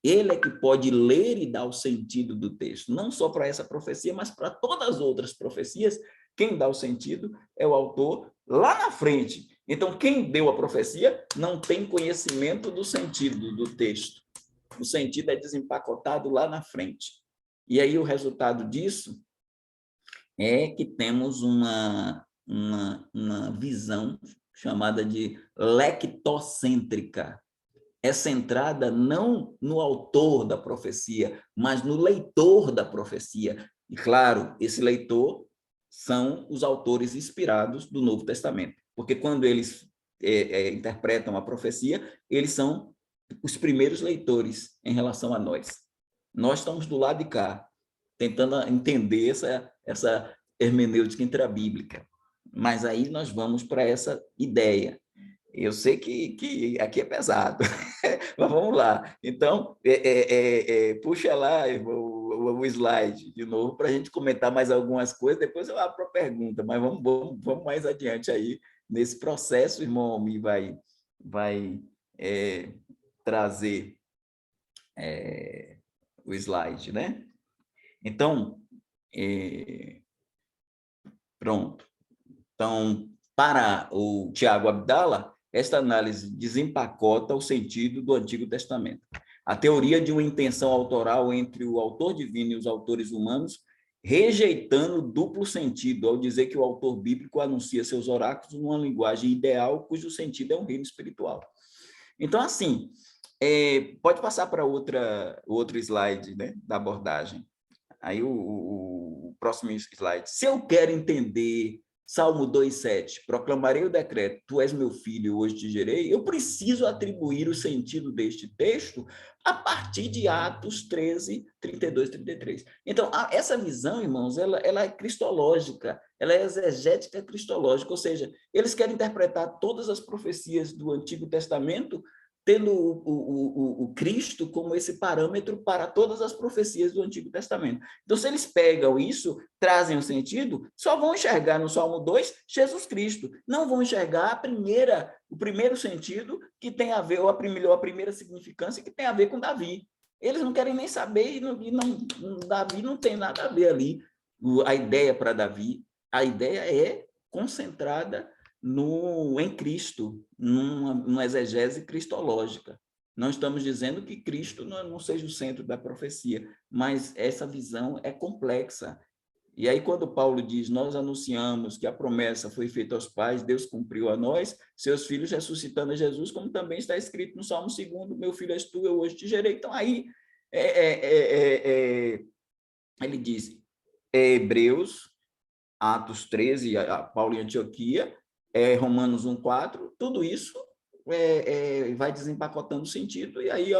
Ele é que pode ler e dar o sentido do texto, não só para essa profecia, mas para todas as outras profecias. Quem dá o sentido é o autor lá na frente. Então, quem deu a profecia não tem conhecimento do sentido do texto. O sentido é desempacotado lá na frente. E aí o resultado disso é que temos uma visão chamada de lectocêntrica. É centrada não no autor da profecia, mas no leitor da profecia. E, claro, esse leitor são os autores inspirados do Novo Testamento, porque quando eles interpretam a profecia, eles são os primeiros leitores em relação a nós. Nós estamos do lado de cá, tentando entender essa hermenêutica intrabíblica. Mas aí nós vamos para essa ideia. Eu sei que aqui é pesado, mas vamos lá. Então, puxa lá o slide de novo para a gente comentar mais algumas coisas, depois eu abro para a pergunta, mas vamos mais adiante aí nesse processo, o irmão Almir vai trazer o slide, né? Então, pronto. Então, Para o Tiago Abdala, esta análise desempacota o sentido do Antigo Testamento. A teoria de uma intenção autoral entre o autor divino e os autores humanos, rejeitando o duplo sentido, ao dizer que o autor bíblico anuncia seus oráculos numa linguagem ideal, cujo sentido é um reino espiritual. Então, assim, pode passar para outro slide, né, da abordagem. Aí o próximo slide. Se eu quero entender Salmo 2,7, proclamarei o decreto, tu és meu filho, hoje te gerei, eu preciso atribuir o sentido deste texto a partir de Atos 13, 32, 33. Então, essa visão, irmãos, ela é cristológica, ela é exegética cristológica, ou seja, eles querem interpretar todas as profecias do Antigo Testamento tendo o Cristo como esse parâmetro para todas as profecias do Antigo Testamento. Então, se eles pegam isso, trazem o sentido, só vão enxergar no Salmo 2 Jesus Cristo, não vão enxergar o primeiro sentido que tem a ver, ou a primeira significância que tem a ver com Davi. Eles não querem nem saber, Davi não tem nada a ver ali. A ideia para Davi, a ideia é concentrada em Cristo, numa exegese cristológica. Não estamos dizendo que Cristo não seja o centro da profecia, mas essa visão é complexa. E aí, quando Paulo diz, nós anunciamos que a promessa foi feita aos pais, Deus cumpriu a nós, seus filhos ressuscitando a Jesus, como também está escrito no Salmo 2, meu filho és tu, eu hoje te gerei. Então, aí, ele diz, Hebreus, Atos 13, Paulo em Antioquia, Romanos 1,4, tudo isso vai desempacotando o sentido, e aí,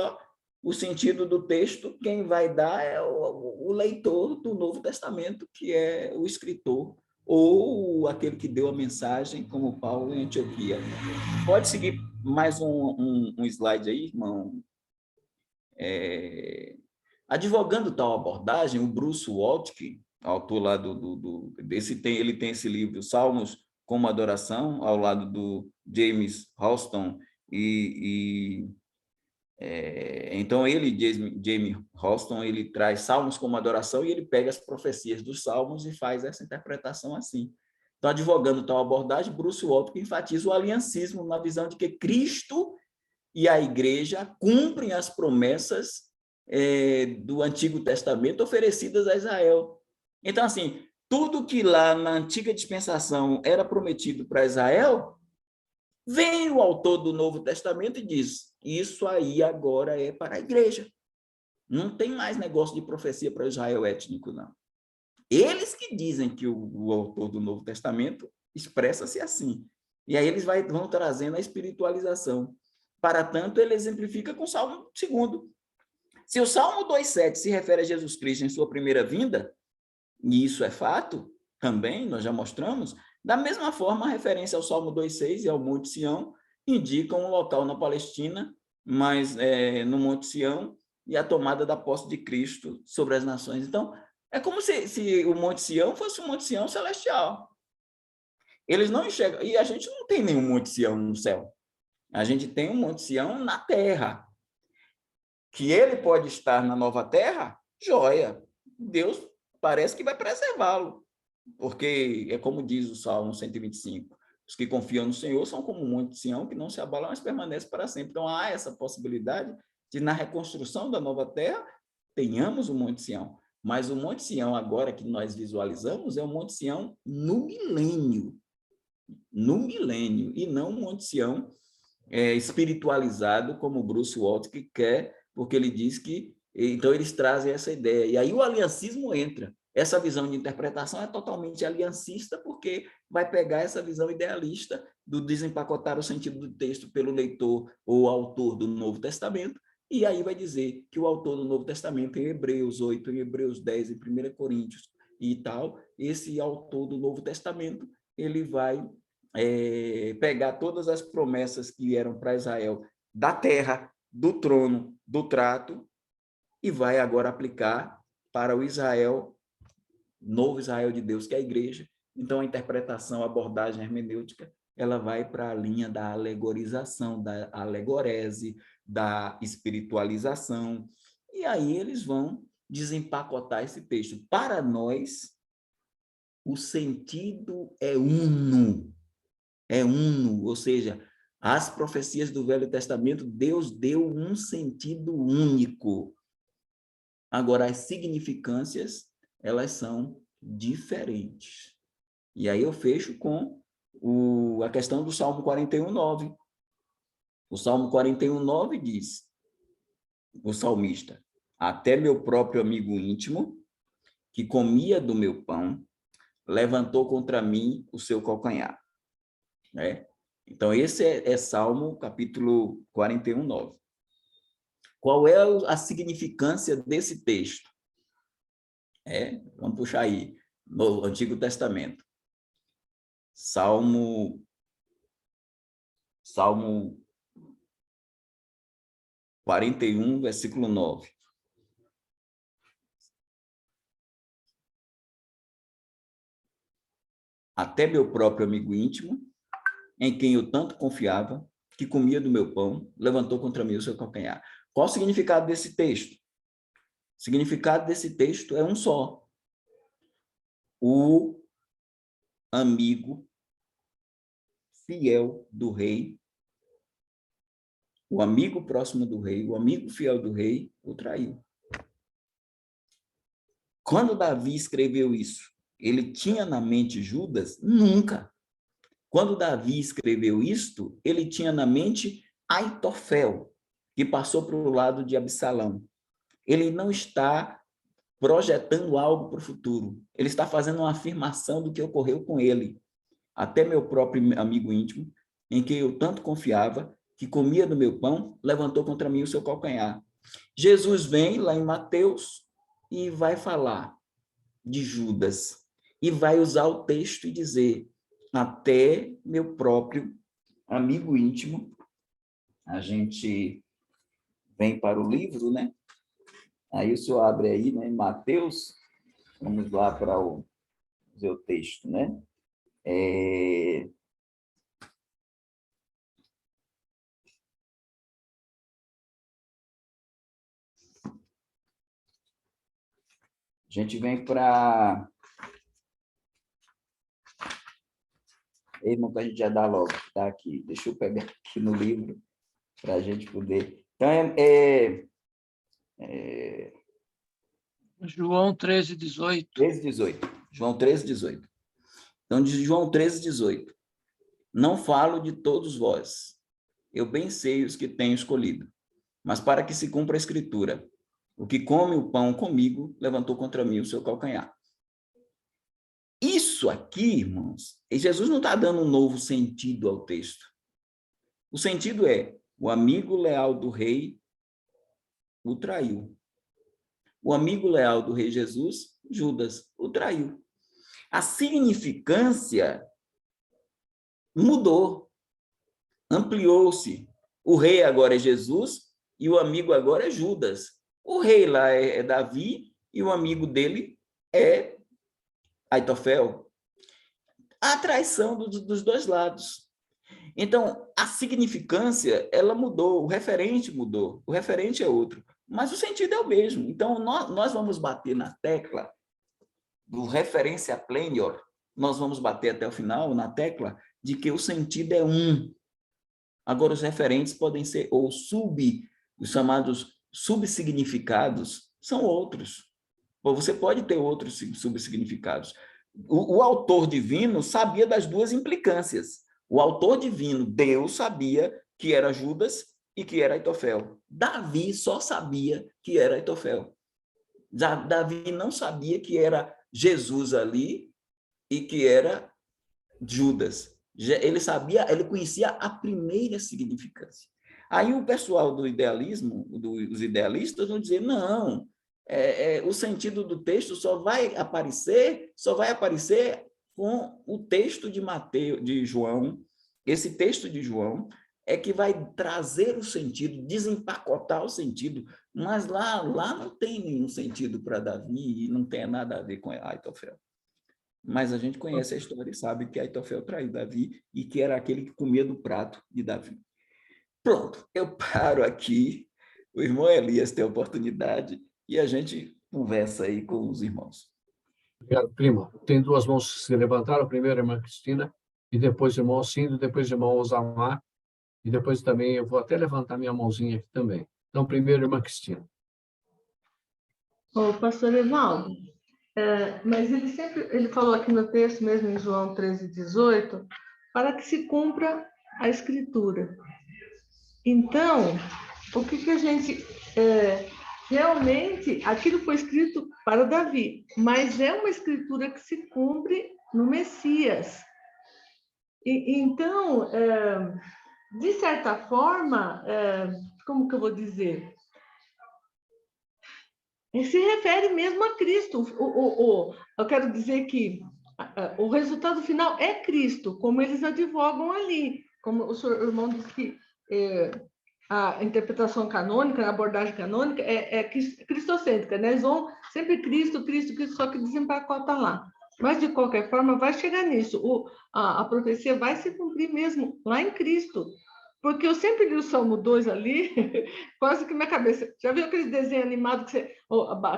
o sentido do texto, quem vai dar é o leitor do Novo Testamento, que é o escritor, ou aquele que deu a mensagem, como Paulo em Antioquia. Pode seguir mais um slide aí, irmão? Advogando tal abordagem, o Bruce Waltke, autor lá ele tem esse livro, Salmos como Adoração, ao lado do James Houston, então James Houston, ele traz Salmos como adoração e ele pega as profecias dos Salmos e faz essa interpretação assim. Então, advogando tal abordagem, Bruce Waltke enfatiza o aliancismo na visão de que Cristo e a Igreja cumprem as promessas do Antigo Testamento oferecidas a Israel. Então, assim, tudo que lá na antiga dispensação era prometido para Israel, vem o autor do Novo Testamento e diz, isso aí agora é para a igreja. Não tem mais negócio de profecia para Israel étnico, não. Eles que dizem que o autor do Novo Testamento expressa-se assim. E aí eles vão trazendo a espiritualização. Para tanto, ele exemplifica com o Salmo 2. Se o Salmo 2,7 se refere a Jesus Cristo em sua primeira vinda, e isso é fato, também, nós já mostramos, da mesma forma, a referência ao Salmo 2,6 e ao Monte Sião indicam um local na Palestina, mas no Monte Sião, e a tomada da posse de Cristo sobre as nações. Então, é como se o Monte Sião fosse um Monte Sião celestial. Eles não enxergam, e a gente não tem nenhum Monte Sião no céu. A gente tem um Monte Sião na terra. Que ele pode estar na nova terra, joia. Deus parece que vai preservá-lo. Porque é como diz o Salmo 125, os que confiam no Senhor são como um monte Sião que não se abala, mas permanece para sempre. Então, há essa possibilidade de, na reconstrução da nova terra, tenhamos o Monte Sião. Mas o Monte Sião, agora que nós visualizamos, é o Monte Sião no milênio, e não o Monte Sião espiritualizado, como o Bruce Waltke quer, porque ele diz que, então eles trazem essa ideia. E aí o aliancismo entra. Essa visão de interpretação é totalmente aliancista, porque vai pegar essa visão idealista do desempacotar o sentido do texto pelo leitor ou autor do Novo Testamento, e aí vai dizer que o autor do Novo Testamento, em Hebreus 8, em Hebreus 10, em 1 Coríntios e tal, esse autor do Novo Testamento, ele vai pegar todas as promessas que eram para Israel da terra, do trono, do trato, e vai agora aplicar para o Israel, novo Israel de Deus, que é a igreja. Então, a interpretação, a abordagem hermenêutica, ela vai para a linha da alegorização, da alegorese, da espiritualização, e aí eles vão desempacotar esse texto. Para nós, o sentido é uno. é uno, ou seja, as profecias do Velho Testamento, Deus deu um sentido único. Agora, as significâncias, elas são diferentes. E aí eu fecho com a questão do Salmo 41:9. O Salmo 41:9 diz, o salmista, até meu próprio amigo íntimo, que comia do meu pão, levantou contra mim o seu calcanhar. Né? Então, esse é Salmo, capítulo 41:9. Qual é a significância desse texto? Vamos puxar aí, no Antigo Testamento. Salmo 41, versículo 9. Até meu próprio amigo íntimo, em quem eu tanto confiava, que comia do meu pão, levantou contra mim o seu calcanhar. Qual o significado desse texto? O significado desse texto é um só. O amigo fiel do rei, o amigo próximo do rei, o amigo fiel do rei, o traiu. Quando Davi escreveu isso, ele tinha na mente Judas? Nunca. Quando Davi escreveu isto, ele tinha na mente Aitofel, que passou para o lado de Absalão. Ele não está projetando algo para o futuro. Ele está fazendo uma afirmação do que ocorreu com ele. Até meu próprio amigo íntimo, em quem eu tanto confiava, que comia do meu pão, levantou contra mim o seu calcanhar. Jesus vem lá em Mateus e vai falar de Judas. E vai usar o texto e dizer, até meu próprio amigo íntimo. A gente vem para o livro, né? Aí o senhor abre aí, né? Mateus, vamos lá para o seu texto, né? A gente vem para... Irmão, que a gente já dá logo, tá aqui. Deixa eu pegar aqui no livro para a gente poder... Então, João 13:18. 13:18. João 13:18. Então, de João 13:18. Não falo de todos vós, eu bem sei os que tenho escolhido, mas para que se cumpra a escritura, o que come o pão comigo, levantou contra mim o seu calcanhar. Isso aqui, irmãos, Jesus não está dando um novo sentido ao texto. O sentido é, o amigo leal do rei o traiu. O amigo leal do rei Jesus, Judas, o traiu. A significância mudou, ampliou-se. O rei agora é Jesus e o amigo agora é Judas. O rei lá é Davi e o amigo dele é Aitofel. A traição dos dois lados. Então, a significância, ela mudou, o referente mudou, o referente é outro, mas o sentido é o mesmo. Então, nós vamos bater na tecla do referência plenior, nós vamos bater até o final na tecla de que o sentido é um. Agora, os referentes podem ser, ou os chamados subsignificados, são outros. Ou você pode ter outros subsignificados. O autor divino sabia das duas implicâncias. O autor divino, Deus, sabia que era Judas e que era Aitofel. Davi só sabia que era Aitofel. Davi não sabia que era Jesus ali e que era Judas. Ele sabia, ele conhecia a primeira significância. Aí o pessoal do idealismo, os idealistas vão dizer, não, o sentido do texto só vai aparecer com o texto de Mateus, de João. Esse texto de João é que vai trazer o sentido, desempacotar o sentido, mas lá não tem nenhum sentido para Davi e não tem nada a ver com Aitofel. Mas a gente conhece a história e sabe que Aitofel traiu Davi e que era aquele que comia do prato de Davi. Pronto, eu paro aqui, o irmão Elias tem a oportunidade e a gente conversa aí com os irmãos. Obrigado, primo. Tem duas mãos que se levantaram. A primeira, a irmã Cristina. e depois o irmão Alcindo, depois o irmão Osamar, e depois também eu vou até levantar minha mãozinha aqui também. Então, primeiro, irmã Cristina. Ô, pastor Evaldo, mas ele falou aqui no texto, mesmo em João 13:18, para que se cumpra a Escritura. Então, o que a gente... realmente, aquilo foi escrito para Davi, mas é uma escritura que se cumpre no Messias. Então, de certa forma, como que eu vou dizer? Se refere mesmo a Cristo. Eu quero dizer que o resultado final é Cristo, como eles advogam ali. Como o senhor irmão disse que a interpretação canônica, a abordagem canônica é cristocêntrica, né? Eles vão sempre Cristo, Cristo, Cristo, só que desempacota lá. Mas, de qualquer forma, vai chegar nisso. A profecia vai se cumprir mesmo lá em Cristo. Porque eu sempre li o Salmo 2 ali, quase que minha cabeça... Já viu aquele desenho animado que você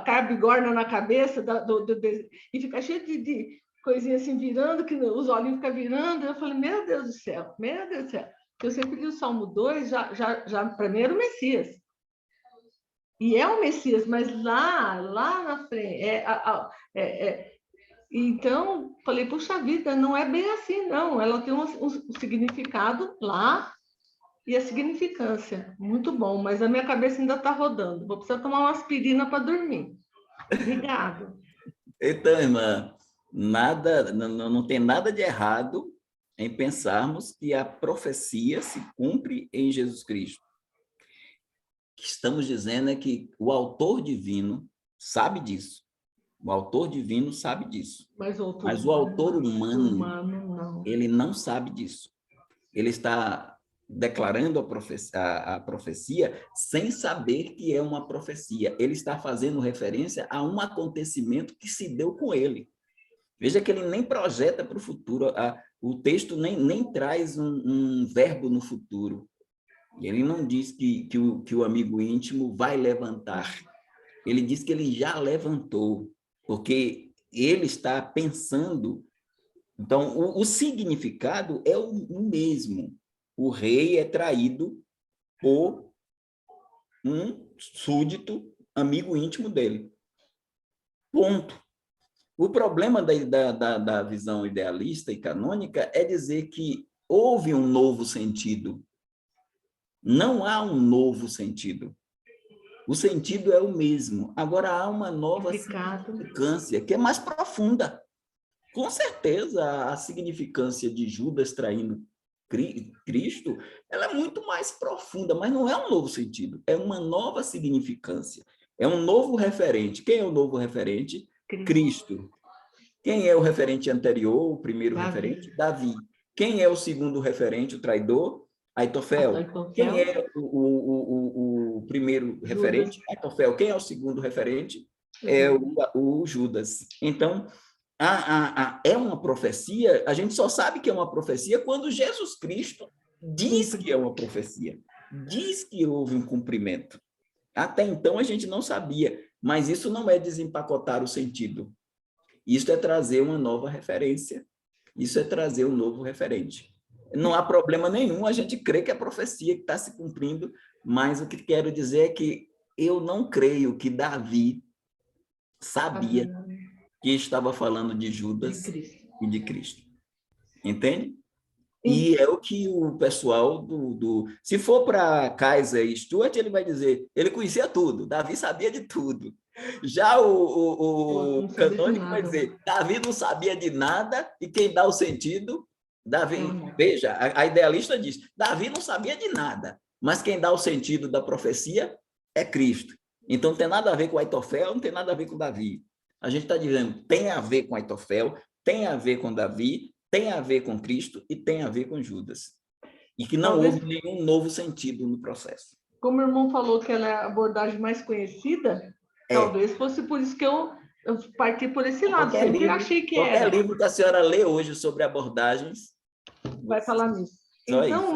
cai a bigorna na cabeça e fica cheio de coisinha assim virando, que os olhinhos ficam virando? Eu falei, meu Deus do céu, meu Deus do céu. Eu sempre li o Salmo 2, já para mim era o Messias. E é o Messias, mas lá na frente... Então, falei, puxa vida, não é bem assim, não. Ela tem um significado lá e a significância. Muito bom, mas a minha cabeça ainda está rodando. Vou precisar tomar uma aspirina para dormir. Obrigada. Então, irmã, não tem nada de errado em pensarmos que a profecia se cumpre em Jesus Cristo. O que estamos dizendo é que o autor divino sabe disso. O autor divino sabe disso. Mas o autor humano, não. Ele não sabe disso. Ele está declarando a profecia sem saber que é uma profecia. Ele está fazendo referência a um acontecimento que se deu com ele. Veja que ele nem projeta para o futuro. O texto nem traz um verbo no futuro. Ele não diz que o amigo íntimo vai levantar. Ele diz que ele já levantou, porque ele está pensando. Então, o significado é o mesmo. O rei é traído por um súdito, amigo íntimo dele. Ponto. O problema da visão idealista e canônica é dizer que houve um novo sentido. Não há um novo sentido. O sentido é o mesmo. Agora há uma nova significância, que é mais profunda. Com certeza, a significância de Judas traindo Cristo, ela é muito mais profunda, mas não é um novo sentido, é uma nova significância, é um novo referente. Quem é o novo referente? Cristo. Quem é o referente anterior, o primeiro referente? Davi. Quem é o segundo referente, o traidor? Aitofel. Quem é o primeiro referente? Aitofel. Quem é o segundo referente? É o Judas. Então, é uma profecia, a gente só sabe que é uma profecia quando Jesus Cristo diz que é uma profecia, diz que houve um cumprimento. Até então a gente não sabia, mas isso não é desempacotar o sentido. Isso é trazer uma nova referência, isso é trazer um novo referente. Não há problema nenhum a gente crer que é profecia que está se cumprindo, mas o que quero dizer é que eu não creio que Davi sabia que estava falando de Judas e de Cristo. Entende? E é o que o pessoal se for para Kaiser e Stuart, ele vai dizer, ele conhecia tudo, Davi sabia de tudo. Já o canônico vai dizer, Davi não sabia de nada, e quem dá o sentido, Davi... Veja, a idealista diz, Davi não sabia de nada, mas quem dá o sentido da profecia é Cristo. Então, não tem nada a ver com Aitofel, não tem nada a ver com Davi. A gente está dizendo, tem a ver com Aitofel, tem a ver com Davi, tem a ver com Cristo e tem a ver com Judas. E que não houve nenhum novo sentido no processo. Como o irmão falou que ela é a abordagem mais conhecida, talvez fosse por isso que eu parti por esse lado. Sempre achei que era. Qualquer livro que a senhora lê hoje sobre abordagens... vai falar nisso. Então,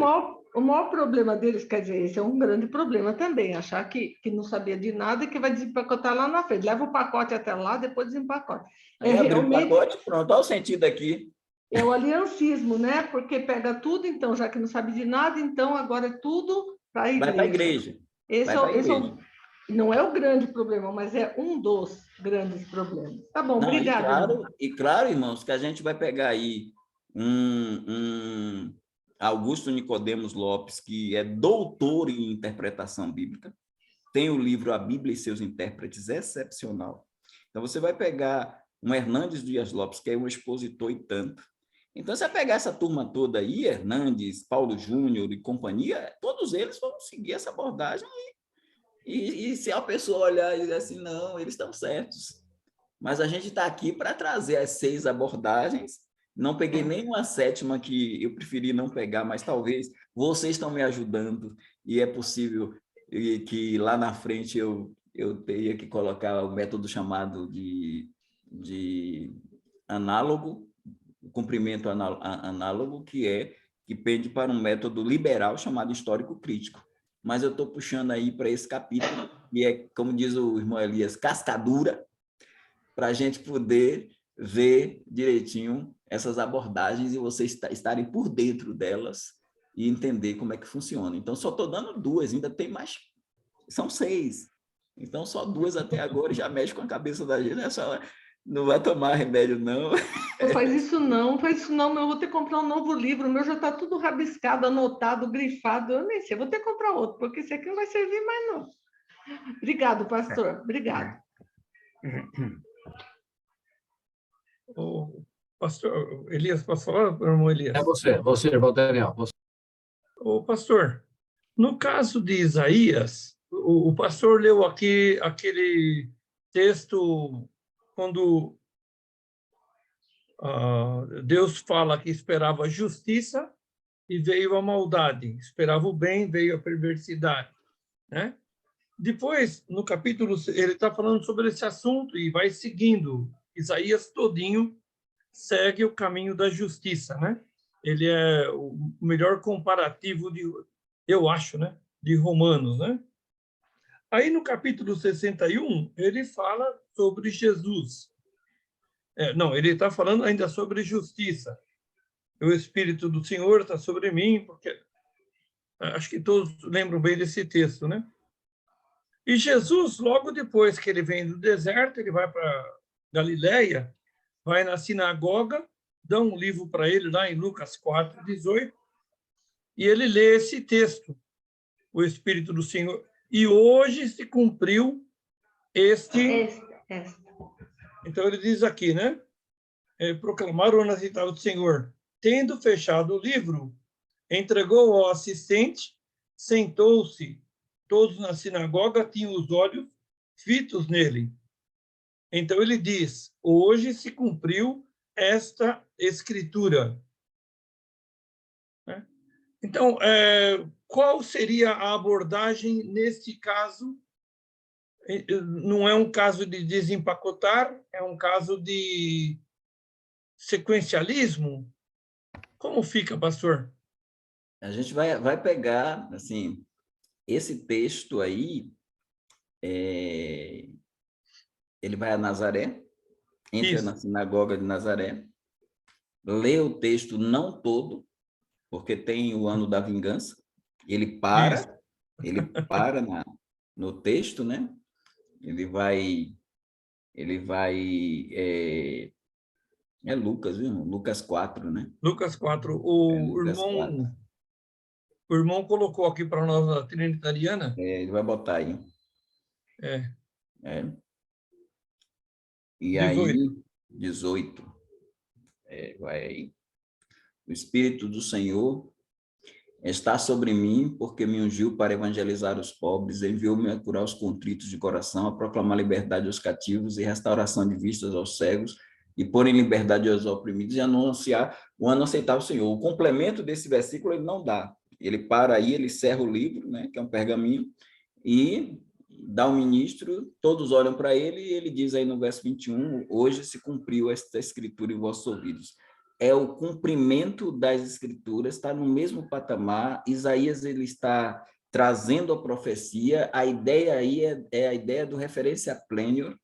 o maior problema deles, quer dizer, esse é um grande problema também, achar que não sabia de nada e que vai desempacotar lá na frente. Leva o pacote até lá, depois desempacota. Aí abre o pacote, pronto, olha o sentido aqui. É o aliancismo, né? Porque pega tudo, então, já que não sabe de nada, então agora é tudo para a igreja. Vai para a igreja. Não é o grande problema, mas é um dos grandes problemas. Tá bom, Não, obrigada. e claro, irmãos, que a gente vai pegar aí um Augusto Nicodemos Lopes, que é doutor em interpretação bíblica, tem o livro A Bíblia e seus Intérpretes, excepcional. Então, você vai pegar um Hernandes Dias Lopes, que é um expositor e tanto. Então, você vai pegar essa turma toda aí, Hernandes, Paulo Júnior e companhia, todos eles vão seguir essa abordagem e se a pessoa olhar e dizer assim, não, eles estão certos. Mas a gente está aqui para trazer as 6 abordagens. Não peguei nenhuma 7ª que eu preferi não pegar, mas talvez vocês estão me ajudando e é possível que lá na frente eu teria que colocar o método chamado de análogo, o cumprimento análogo, que pende para um método liberal chamado histórico crítico. Mas eu estou puxando aí para esse capítulo, que é, como diz o irmão Elias, cascadura, para a gente poder ver direitinho essas abordagens e vocês estarem por dentro delas e entender como é que funciona. Então, só estou dando 2, ainda tem mais, são 6. Então, só 2 até agora já mexe com a cabeça da gente, não vai tomar remédio, não. Não faz isso não, eu vou ter que comprar um novo livro, o meu já está tudo rabiscado, anotado, grifado, eu nem sei, eu vou ter que comprar outro, porque esse aqui não vai servir mais não. Obrigado, pastor, obrigado. O pastor Elias, posso falar, irmão Elias? É você, irmão Daniel. Você. O pastor, no caso de Isaías, o pastor leu aqui aquele texto quando Deus fala que esperava justiça e veio a maldade, esperava o bem, veio a perversidade, né? Depois, no capítulo, ele está falando sobre esse assunto e vai seguindo. Isaías todinho segue o caminho da justiça, né? Ele é o melhor comparativo eu acho, né? De Romanos, né? Aí no capítulo 61, ele fala sobre Jesus. Não, ele está falando ainda sobre justiça. O Espírito do Senhor está sobre mim, porque acho que todos lembram bem desse texto, né? E Jesus, logo depois que ele vem do deserto, ele vai para Galileia, vai na sinagoga, dá um livro para ele lá em Lucas 4:18, e ele lê esse texto, o Espírito do Senhor. E hoje se cumpriu este... Então ele diz aqui, né? Proclamaram o nascimento do Senhor. Tendo fechado o livro, entregou ao assistente, sentou-se. Todos na sinagoga tinham os olhos fitos nele. Então ele diz, hoje se cumpriu esta escritura. Então, qual seria a abordagem neste caso? Não é um caso de desempacotar, é um caso de sequencialismo? Como fica, pastor? A gente vai pegar, assim, esse texto aí, ele vai a Nazaré, entra na sinagoga de Nazaré, lê o texto não todo, porque tem o ano da vingança, ele para no texto, né? Ele vai é Lucas, viu? Lucas 4, né? Lucas 4. O irmão colocou aqui para nós a Trinitariana. Ele vai botar aí. E 18. aí, 18. Vai aí. O Espírito do Senhor está sobre mim, porque me ungiu para evangelizar os pobres, enviou-me a curar os contritos de coração, a proclamar liberdade aos cativos e restauração de vistas aos cegos, e pôr em liberdade aos oprimidos, e anunciar o ano aceitável ao Senhor. O complemento desse versículo ele não dá. Ele para aí, ele encerra o livro, né, que é um pergaminho, e dá ao ministro, todos olham para ele, e ele diz aí no verso 21, hoje se cumpriu esta escritura em vossos ouvidos. É o cumprimento das escrituras, está no mesmo patamar. Isaías ele está trazendo a profecia, a ideia aí é a ideia do referência plênio.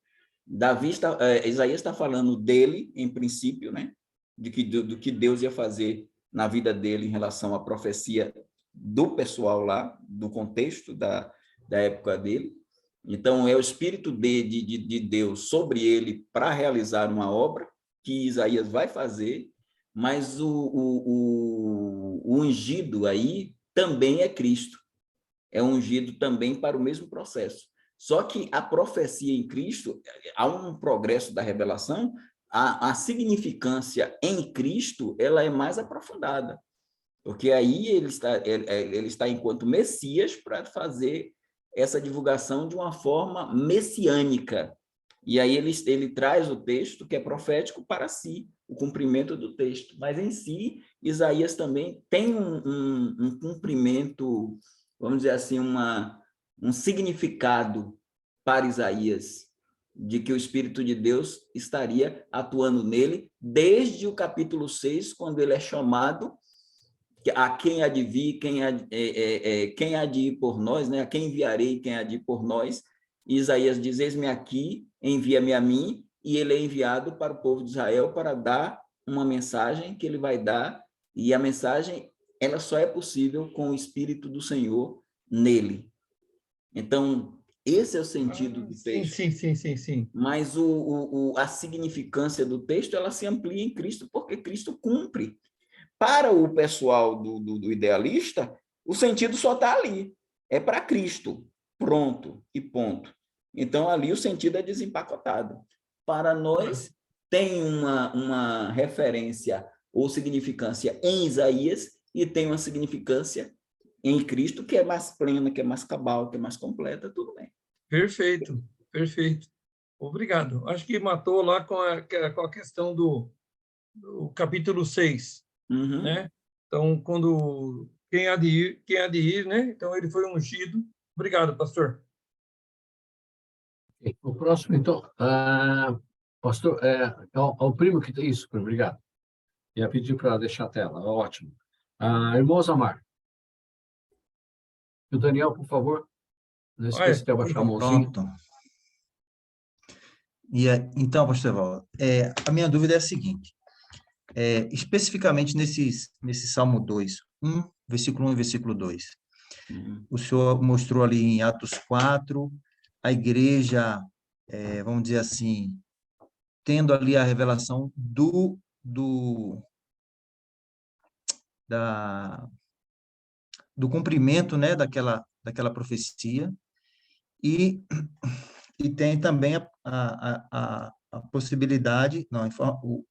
Isaías está falando dele, em princípio, né? do que Deus ia fazer na vida dele em relação à profecia do pessoal lá, do contexto da época dele. Então, é o Espírito de Deus sobre ele para realizar uma obra que Isaías vai fazer, mas o ungido aí também é Cristo. É ungido também para o mesmo processo. Só que a profecia em Cristo, há um progresso da revelação, a significância em Cristo, ela é mais aprofundada, porque aí ele está enquanto Messias para fazer essa divulgação de uma forma messiânica. E aí ele traz o texto que é profético para si, o cumprimento do texto. Mas em si, Isaías também tem um cumprimento, vamos dizer assim, um significado para Isaías, de que o Espírito de Deus estaria atuando nele desde o capítulo 6, quando ele é chamado a quem há de vir, quem há de ir por nós, né? A quem enviarei, quem há de ir por nós. E Isaías diz, eis-me aqui, envia-me a mim, e ele é enviado para o povo de Israel para dar uma mensagem que ele vai dar, e a mensagem ela só é possível com o Espírito do Senhor nele. Então, esse é o sentido do texto. Sim. Mas a significância do texto, ela se amplia em Cristo, porque Cristo cumpre. Para o pessoal do idealista, o sentido só está ali. É para Cristo. Pronto e ponto. Então, ali o sentido é desempacotado. Para nós, tem uma referência ou significância em Isaías e tem uma significância em Cristo, que é mais plena, que é mais cabal, que é mais completa, tudo bem. Perfeito. Obrigado. Acho que matou lá com a questão do capítulo 6, Uhum. né? Então, quando quem há de ir, né? Então, ele foi ungido. Obrigado, pastor. O próximo, então, pastor, é o primo que tem isso, obrigado. Ia pedir para deixar a tela, ótimo. Irmão Zamar. E o Daniel, por favor, não esqueça de abaixar a Então, mãozinha. pronto. Então, pastor Evaldo, a minha dúvida é a seguinte, especificamente nesse Salmo 2, versículo 1 e versículo 2, o senhor mostrou ali em Atos 4, a igreja, vamos dizer assim, tendo ali a revelação do cumprimento, né, daquela profecia, e tem também a possibilidade, não,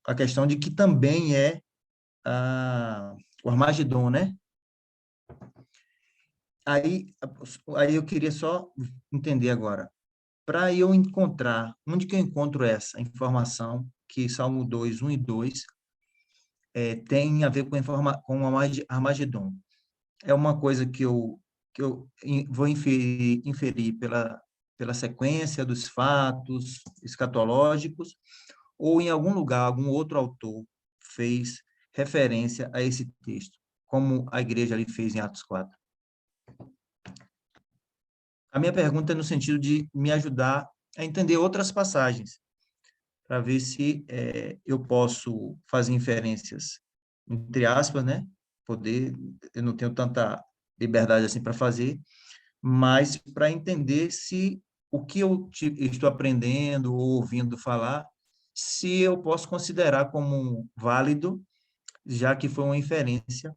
a questão de que também é o Armagedon, né? Aí eu queria só entender agora, para eu encontrar, onde que eu encontro essa informação que Salmo 2, 1 e 2 tem a ver com o Armagedon? É uma coisa que eu vou inferir pela sequência dos fatos escatológicos, ou em algum lugar, algum outro autor fez referência a esse texto, como a igreja ali fez em Atos 4. A minha pergunta é no sentido de me ajudar a entender outras passagens, para ver se eu posso fazer inferências, entre aspas, né? Eu não tenho tanta liberdade assim para fazer, mas para entender se o que eu estou aprendendo ou ouvindo falar, se eu posso considerar como válido, já que foi uma inferência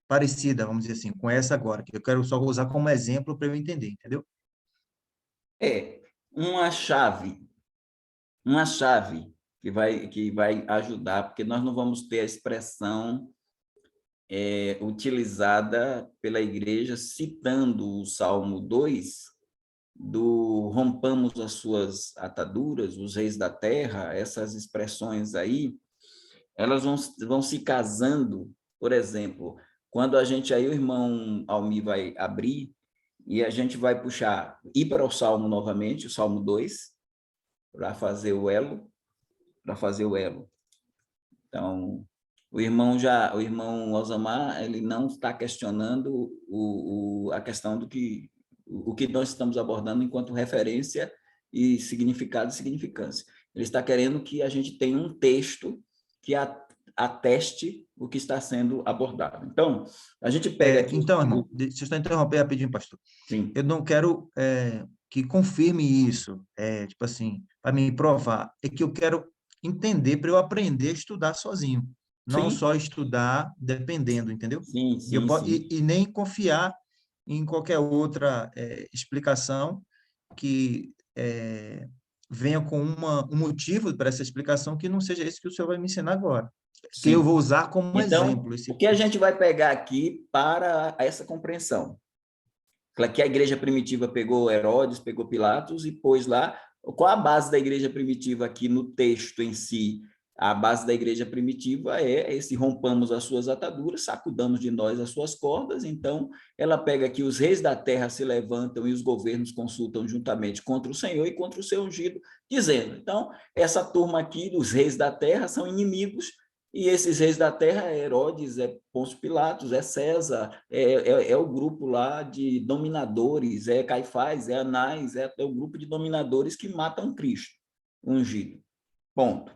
parecida, vamos dizer assim, com essa agora, que eu quero só usar como exemplo para eu entender, entendeu? Uma chave que vai ajudar, porque nós não vamos ter a expressão utilizada pela igreja citando o Salmo 2, do rompamos as suas ataduras, os reis da terra, essas expressões aí, elas vão se casando. Por exemplo, quando aí o irmão Almir vai abrir, e a gente vai ir para o Salmo novamente, o Salmo 2, para fazer o elo. Então, o irmão Osamar, ele não está questionando a questão o que nós estamos abordando enquanto referência e significado e significância. Ele está querendo que a gente tenha um texto que ateste o que está sendo abordado. Então, a gente pega aqui... Então, irmão, deixa eu só interromper rapidinho, pastor. Sim. Eu não quero que confirme isso, tipo assim, para me provar. É que eu quero entender para eu aprender a estudar sozinho. Não Sim. só estudar dependendo, entendeu? Sim, sim, sim. E nem confiar em qualquer outra explicação que venha com um motivo para essa explicação que não seja esse que o senhor vai me ensinar agora. Que eu Sim. vou usar como Então, exemplo. o que a gente vai pegar aqui para essa compreensão? Que a igreja primitiva pegou Herodes, pegou Pilatos e pôs lá. Qual a base da igreja primitiva aqui no texto em si? A base da igreja primitiva é esse: rompamos as suas ataduras, sacudamos de nós as suas cordas. Então, ela pega aqui: os reis da terra se levantam e os governos consultam juntamente contra o Senhor e contra o seu ungido, dizendo. Então, essa turma aqui dos reis da terra são inimigos, e esses reis da terra é Herodes, é Pôncio Pilatos, é César, é o grupo lá de dominadores, é Caifás, é Anás, é o grupo de dominadores que matam Cristo, ungido. Ponto.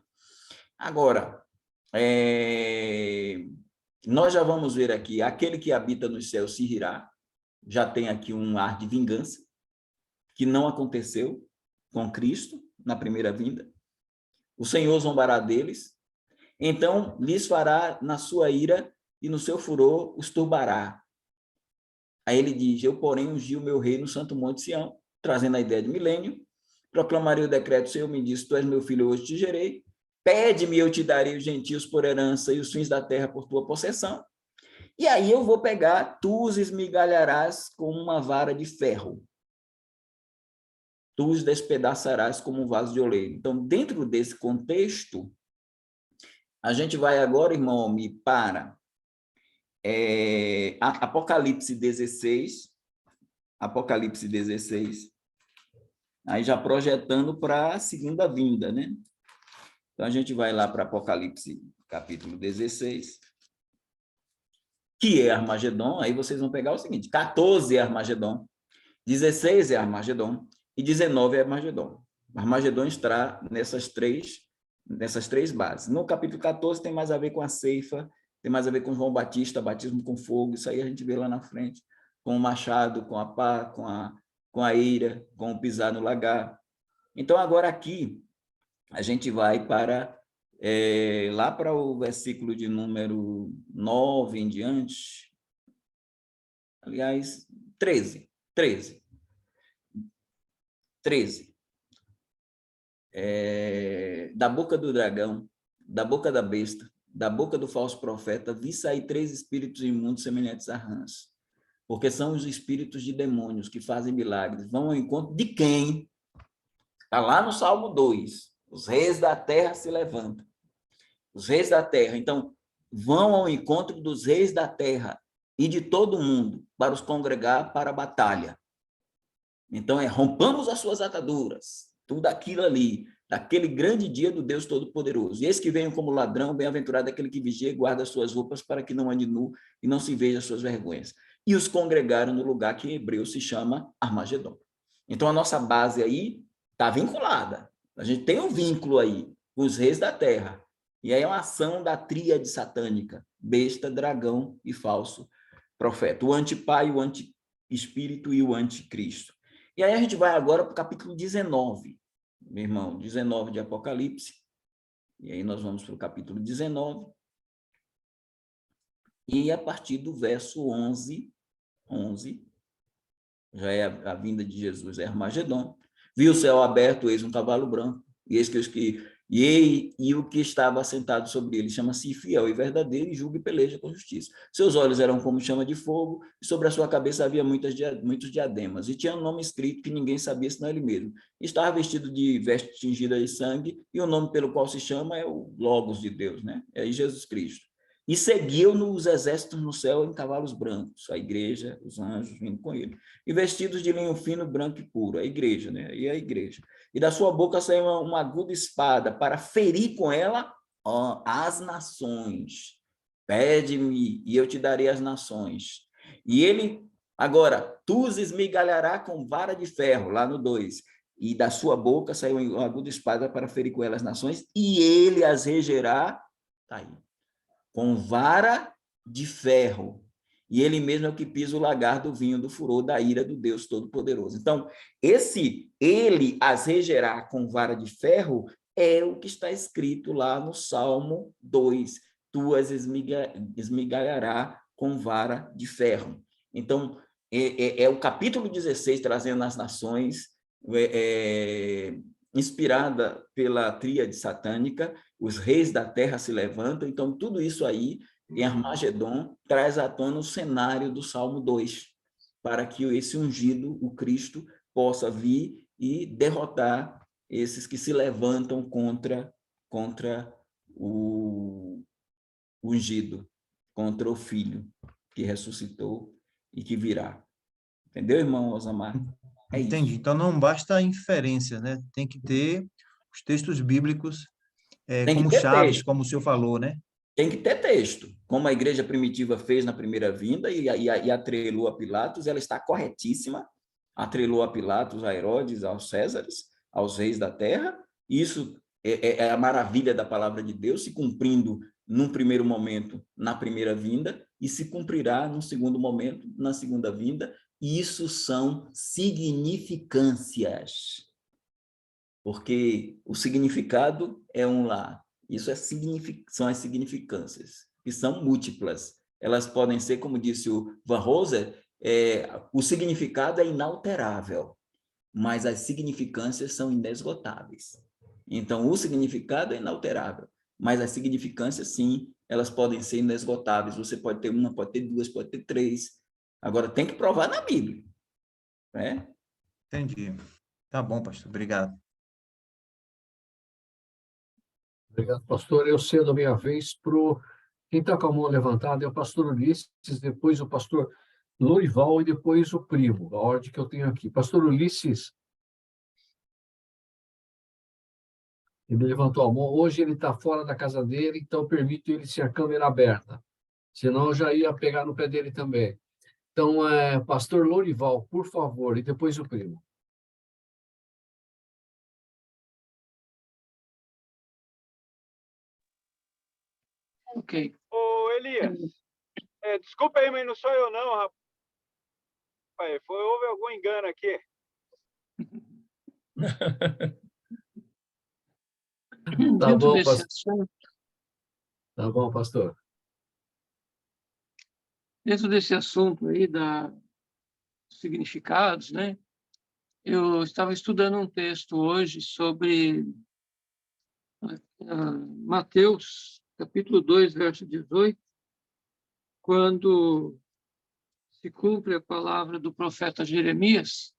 Agora, nós já vamos ver aqui: aquele que habita nos céus se rirá. Já tem aqui um ar de vingança, que não aconteceu com Cristo na primeira vinda. O Senhor zombará deles, então lhes fará na sua ira e no seu furor os turbará. Aí ele diz: eu, porém, ungi o meu rei no santo monte Sião, trazendo a ideia de milênio, proclamarei o decreto: o Senhor me disse, tu és meu filho, hoje te gerei. Pede-me, eu te darei os gentios por herança e os fins da terra por tua possessão. E aí eu vou pegar: tu os esmigalharás com uma vara de ferro. Tu os despedaçarás como um vaso de oleiro. Então, dentro desse contexto, a gente vai agora, irmão, para Apocalipse 16. Apocalipse 16. Aí já projetando para a segunda vinda, né? Então, a gente vai lá para Apocalipse, capítulo 16, que é Armagedon. Aí vocês vão pegar o seguinte: 14 é Armagedon, 16 é Armagedon e 19 é Armagedon. Armagedon está nessas três bases. No capítulo 14 tem mais a ver com a ceifa, tem mais a ver com João Batista, batismo com fogo. Isso aí a gente vê lá na frente, com o machado, com a pá, com a eira, com o pisar no lagar. Então, agora aqui, a gente vai lá para o versículo de número 9 em diante. Aliás, 13. Da boca do dragão, da boca da besta, da boca do falso profeta, vi sair 3 espíritos imundos semelhantes a rãs, porque são os espíritos de demônios que fazem milagres. Vão ao encontro de quem? Está lá no Salmo 2. Os reis da terra se levantam. Os reis da terra. Então, vão ao encontro dos reis da terra e de todo mundo para os congregar para a batalha. Então, rompamos as suas ataduras. Tudo aquilo ali, daquele grande dia do Deus Todo-Poderoso. E esse que veio como ladrão, bem-aventurado aquele que vigia e guarda as suas roupas para que não ande nu e não se veja as suas vergonhas. E os congregaram no lugar que em hebreu se chama Armagedon. Então, a nossa base aí está vinculada. A gente tem um vínculo aí com os reis da terra. E aí é uma ação da tríade satânica: besta, dragão e falso profeta. O antipai, o anti-espírito e o anticristo. E aí a gente vai agora para o capítulo 19, meu irmão, 19 de Apocalipse. E aí nós vamos para o capítulo 19. E a partir do verso 11, já é a vinda de Jesus, é Armagedon. Vi o céu aberto, eis um cavalo branco, e eis e o que estava assentado sobre ele chama-se Fiel e Verdadeiro, e julga e peleja com justiça. Seus olhos eram como chama de fogo, e sobre a sua cabeça havia muitos diademas, e tinha um nome escrito que ninguém sabia senão ele mesmo. Estava vestido de veste tingida de sangue, e o nome pelo qual se chama é o Logos de Deus, né? É Jesus Cristo. E seguiu-no os exércitos no céu em cavalos brancos, a igreja, os anjos vindo com ele, e vestidos de linho fino, branco e puro, a igreja, né? E a igreja. E da sua boca saiu uma aguda espada para ferir com ela as nações. Pede-me e eu te darei as nações. E ele, agora, tu os esmigalhará com vara de ferro, lá no 2, e da sua boca saiu uma aguda espada para ferir com ela as nações, e ele as regerá, tá aí, com vara de ferro. E ele mesmo é o que pisa o lagar do vinho do furor da ira do Deus Todo-Poderoso. Então, esse ele as regerá com vara de ferro é o que está escrito lá no Salmo 2. Tu as esmigalhará com vara de ferro. Então, é o capítulo 16, trazendo as nações, inspirada pela tríade satânica, os reis da terra se levantam. Então, tudo isso aí, em Armagedon, traz à tona o cenário do Salmo 2, para que esse ungido, o Cristo, possa vir e derrotar esses que se levantam contra o ungido, contra o Filho que ressuscitou e que virá. Entendeu, irmão Osamar? É Entendi. isso. Então, não basta a inferência, né? Tem que ter os textos bíblicos Tem que como ter chaves, texto. como o senhor falou, né? Tem que ter texto, como a igreja primitiva fez na primeira vinda e atrelou a Pilatos, ela está corretíssima, atrelou a Pilatos, a Herodes, aos Césares, aos reis da terra. Isso é a maravilha da palavra de Deus, se cumprindo num primeiro momento, na primeira vinda, e se cumprirá num segundo momento, na segunda vinda. Isso são significâncias, porque o significado é um lá. Isso são as significâncias, que são múltiplas. Elas podem ser, como disse o Van Hooser, o significado é inalterável, mas as significâncias são inesgotáveis. Então, o significado é inalterável, mas as significâncias, sim, elas podem ser inesgotáveis. Você pode ter uma, pode ter duas, pode ter três. Agora, tem que provar na Bíblia, né? Entendi. Tá bom, pastor. Obrigado. Obrigado, pastor. Eu cedo a minha vez para quem está com a mão levantada é o pastor Ulisses, depois o pastor Lorival e depois o primo, a ordem que eu tenho aqui. Pastor Ulisses, ele levantou a mão. Hoje ele está fora da casa dele, então permito ele se a câmera aberta. Senão eu já ia pegar no pé dele também. Então, pastor Lorival, por favor, e depois o primo. Ok. Ô, Elias, desculpa aí, mas não sou eu não, rapaz. Houve algum engano aqui. Tá Dentro bom, desse pastor. assunto, Tá bom, pastor. dentro desse assunto aí da significados, né? Eu estava estudando um texto hoje sobre Mateus, capítulo 2, verso 18, quando se cumpre a palavra do profeta Jeremias.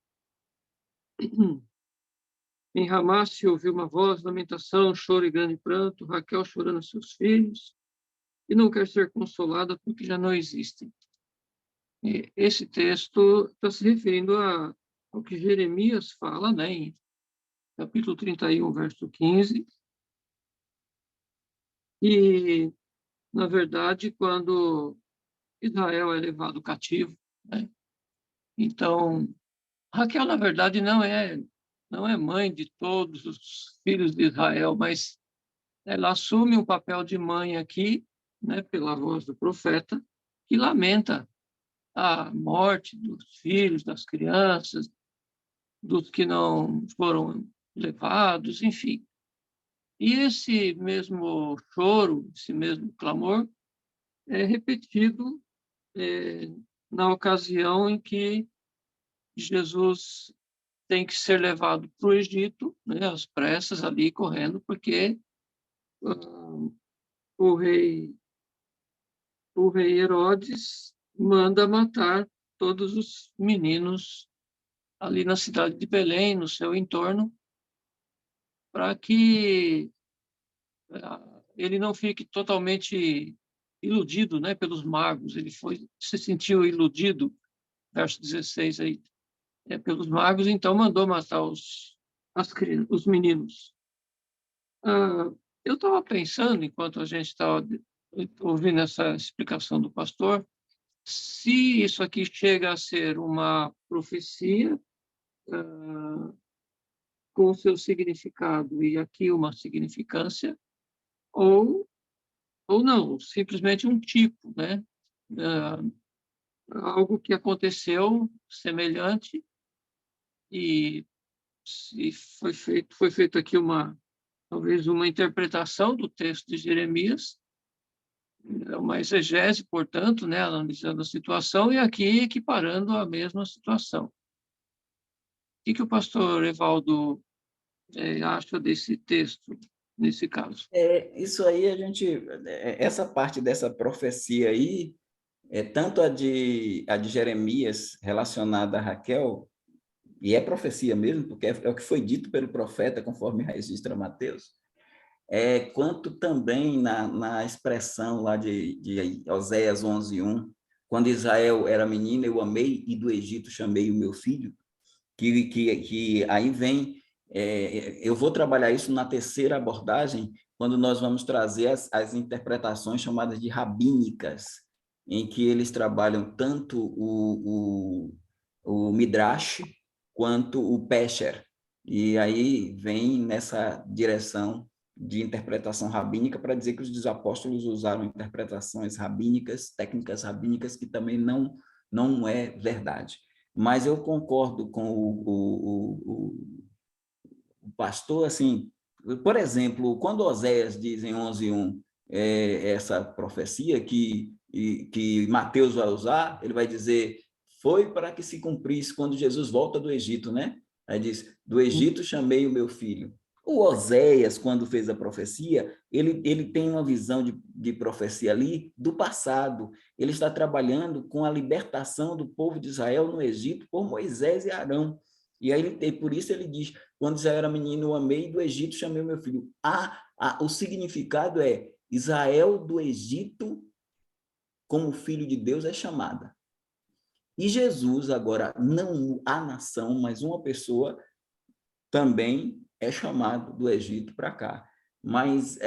Em Ramá se ouviu uma voz, lamentação, choro e grande pranto, Raquel chorando seus filhos, e não quer ser consolada porque já não existem. E esse texto está se referindo ao que Jeremias fala, né, em capítulo 31, verso 15, e, na verdade, quando Israel é levado cativo, né? Então, Raquel, na verdade, não é mãe de todos os filhos de Israel, mas ela assume um papel de mãe aqui, né, pela voz do profeta, que lamenta a morte dos filhos, das crianças, dos que não foram levados, enfim. E esse mesmo choro, esse mesmo clamor, é repetido na ocasião em que Jesus tem que ser levado para o Egito, né, às pressas ali, correndo, porque o rei Herodes manda matar todos os meninos ali na cidade de Belém, no seu entorno, para que ele não fique totalmente iludido, né, pelos magos. Ele se sentiu iludido, verso 16 aí, pelos magos, então mandou matar os meninos. Eu estava pensando, enquanto a gente estava ouvindo essa explicação do pastor, se isso aqui chega a ser uma profecia com o seu significado e aqui uma significância, ou não, simplesmente um tipo, né? Algo que aconteceu semelhante e foi feito aqui talvez uma interpretação do texto de Jeremias, uma exegese, portanto, né, analisando a situação e aqui equiparando a mesma situação. O que o pastor Evaldo acha desse texto, nesse caso? Isso aí, essa parte dessa profecia aí, tanto a de Jeremias relacionada a Raquel, e é profecia mesmo, porque é o que foi dito pelo profeta, conforme registra Mateus, quanto também na expressão lá de Oséias 11:1, quando Israel era menina, eu amei, e do Egito chamei o meu filho, que aí vem, eu vou trabalhar isso na terceira abordagem, quando nós vamos trazer as interpretações chamadas de rabínicas, em que eles trabalham tanto o Midrash quanto o Pesher, e aí vem nessa direção de interpretação rabínica para dizer que os apóstolos usaram interpretações rabínicas, técnicas rabínicas, que também não é verdade. Mas eu concordo com o pastor, assim, por exemplo, quando Oséias diz em 11:1 essa profecia que Mateus vai usar, ele vai dizer, foi para que se cumprisse quando Jesus volta do Egito, né? Aí diz, do Egito chamei o meu filho. O Oséias, quando fez a profecia, ele tem uma visão de profecia ali do passado. Ele está trabalhando com a libertação do povo de Israel no Egito por Moisés e Arão. E aí, por isso ele diz, quando Israel era menino, eu amei, e do Egito chamei o meu filho. O significado é, Israel do Egito, como filho de Deus, é chamada. E Jesus, agora, não a nação, mas uma pessoa, também é chamado do Egito para cá. Mas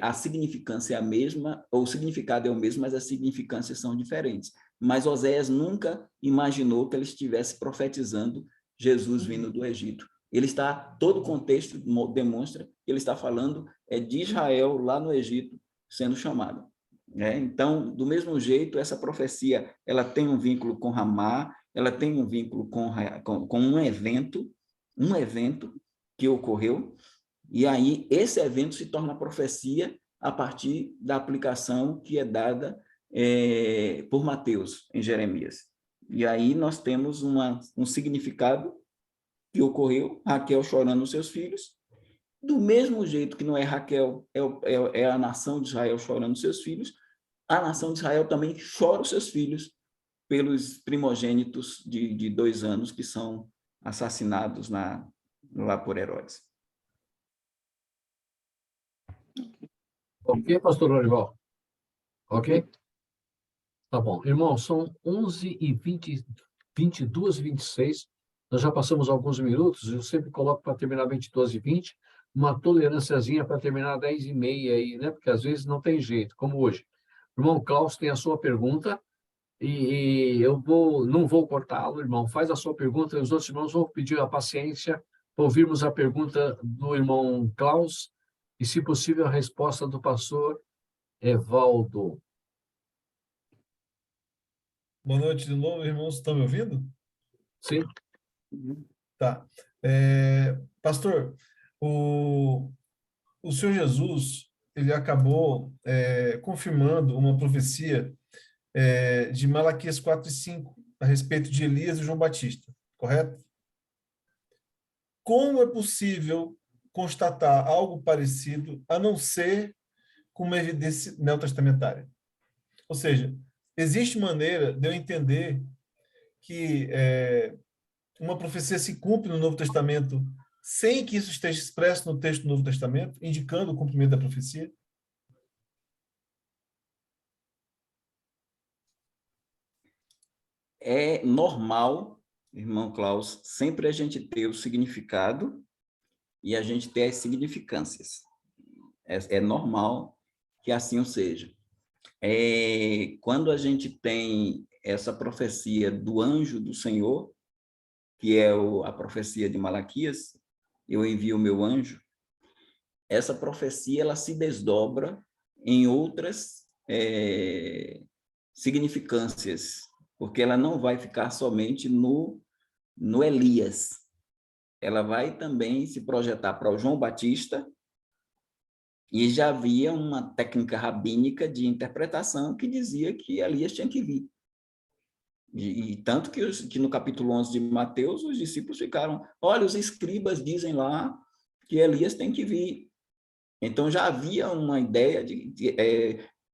a significância é a mesma, ou o significado é o mesmo, mas as significâncias são diferentes. Mas Oséias nunca imaginou que ele estivesse profetizando Jesus vindo do Egito. Todo o contexto demonstra que ele está falando de Israel lá no Egito sendo chamado. Então, do mesmo jeito, essa profecia ela tem um vínculo com Ramá, ela tem um vínculo com um evento que ocorreu, e aí esse evento se torna profecia a partir da aplicação que é dada por Mateus em Jeremias. E aí nós temos um significado que ocorreu, Raquel chorando os seus filhos, do mesmo jeito que não é Raquel, é a nação de Israel chorando os seus filhos, a nação de Israel também chora os seus filhos pelos primogênitos de 2 anos que são assassinados lá por Herodes. Ok, pastor Lorival? Ok? Tá bom. Irmão, são 11h20, 22h26. Nós já passamos alguns minutos. Eu sempre coloco para terminar 22h20, uma tolerânciazinha para terminar 10h30 aí, né? Porque às vezes não tem jeito, como hoje. Irmão Klaus tem a sua pergunta e eu não vou cortá-lo, irmão. Faz a sua pergunta e os outros irmãos vão pedir a paciência para ouvirmos a pergunta do irmão Klaus e, se possível, a resposta do pastor Evaldo. Boa noite de novo, irmãos. Estão me ouvindo? Sim. Tá. Pastor, o Senhor Jesus, ele acabou confirmando uma profecia de Malaquias 4:5 a respeito de Elias e João Batista, correto? Como é possível constatar algo parecido a não ser com uma evidência neotestamentária? Ou seja, existe maneira de eu entender que uma profecia se cumpre no Novo Testamento sem que isso esteja expresso no texto do Novo Testamento, indicando o cumprimento da profecia? É normal, irmão Klaus, sempre a gente ter o significado e a gente ter as significâncias. É normal que assim seja. Quando a gente tem essa profecia do anjo do Senhor, que é a profecia de Malaquias, eu envio o meu anjo, essa profecia ela se desdobra em outras significâncias, porque ela não vai ficar somente no Elias, ela vai também se projetar para o João Batista, e já havia uma técnica rabínica de interpretação que dizia que Elias tinha que vir. E tanto que no capítulo 11 de Mateus, os discípulos ficaram, olha, os escribas dizem lá que Elias tem que vir. Então, já havia uma ideia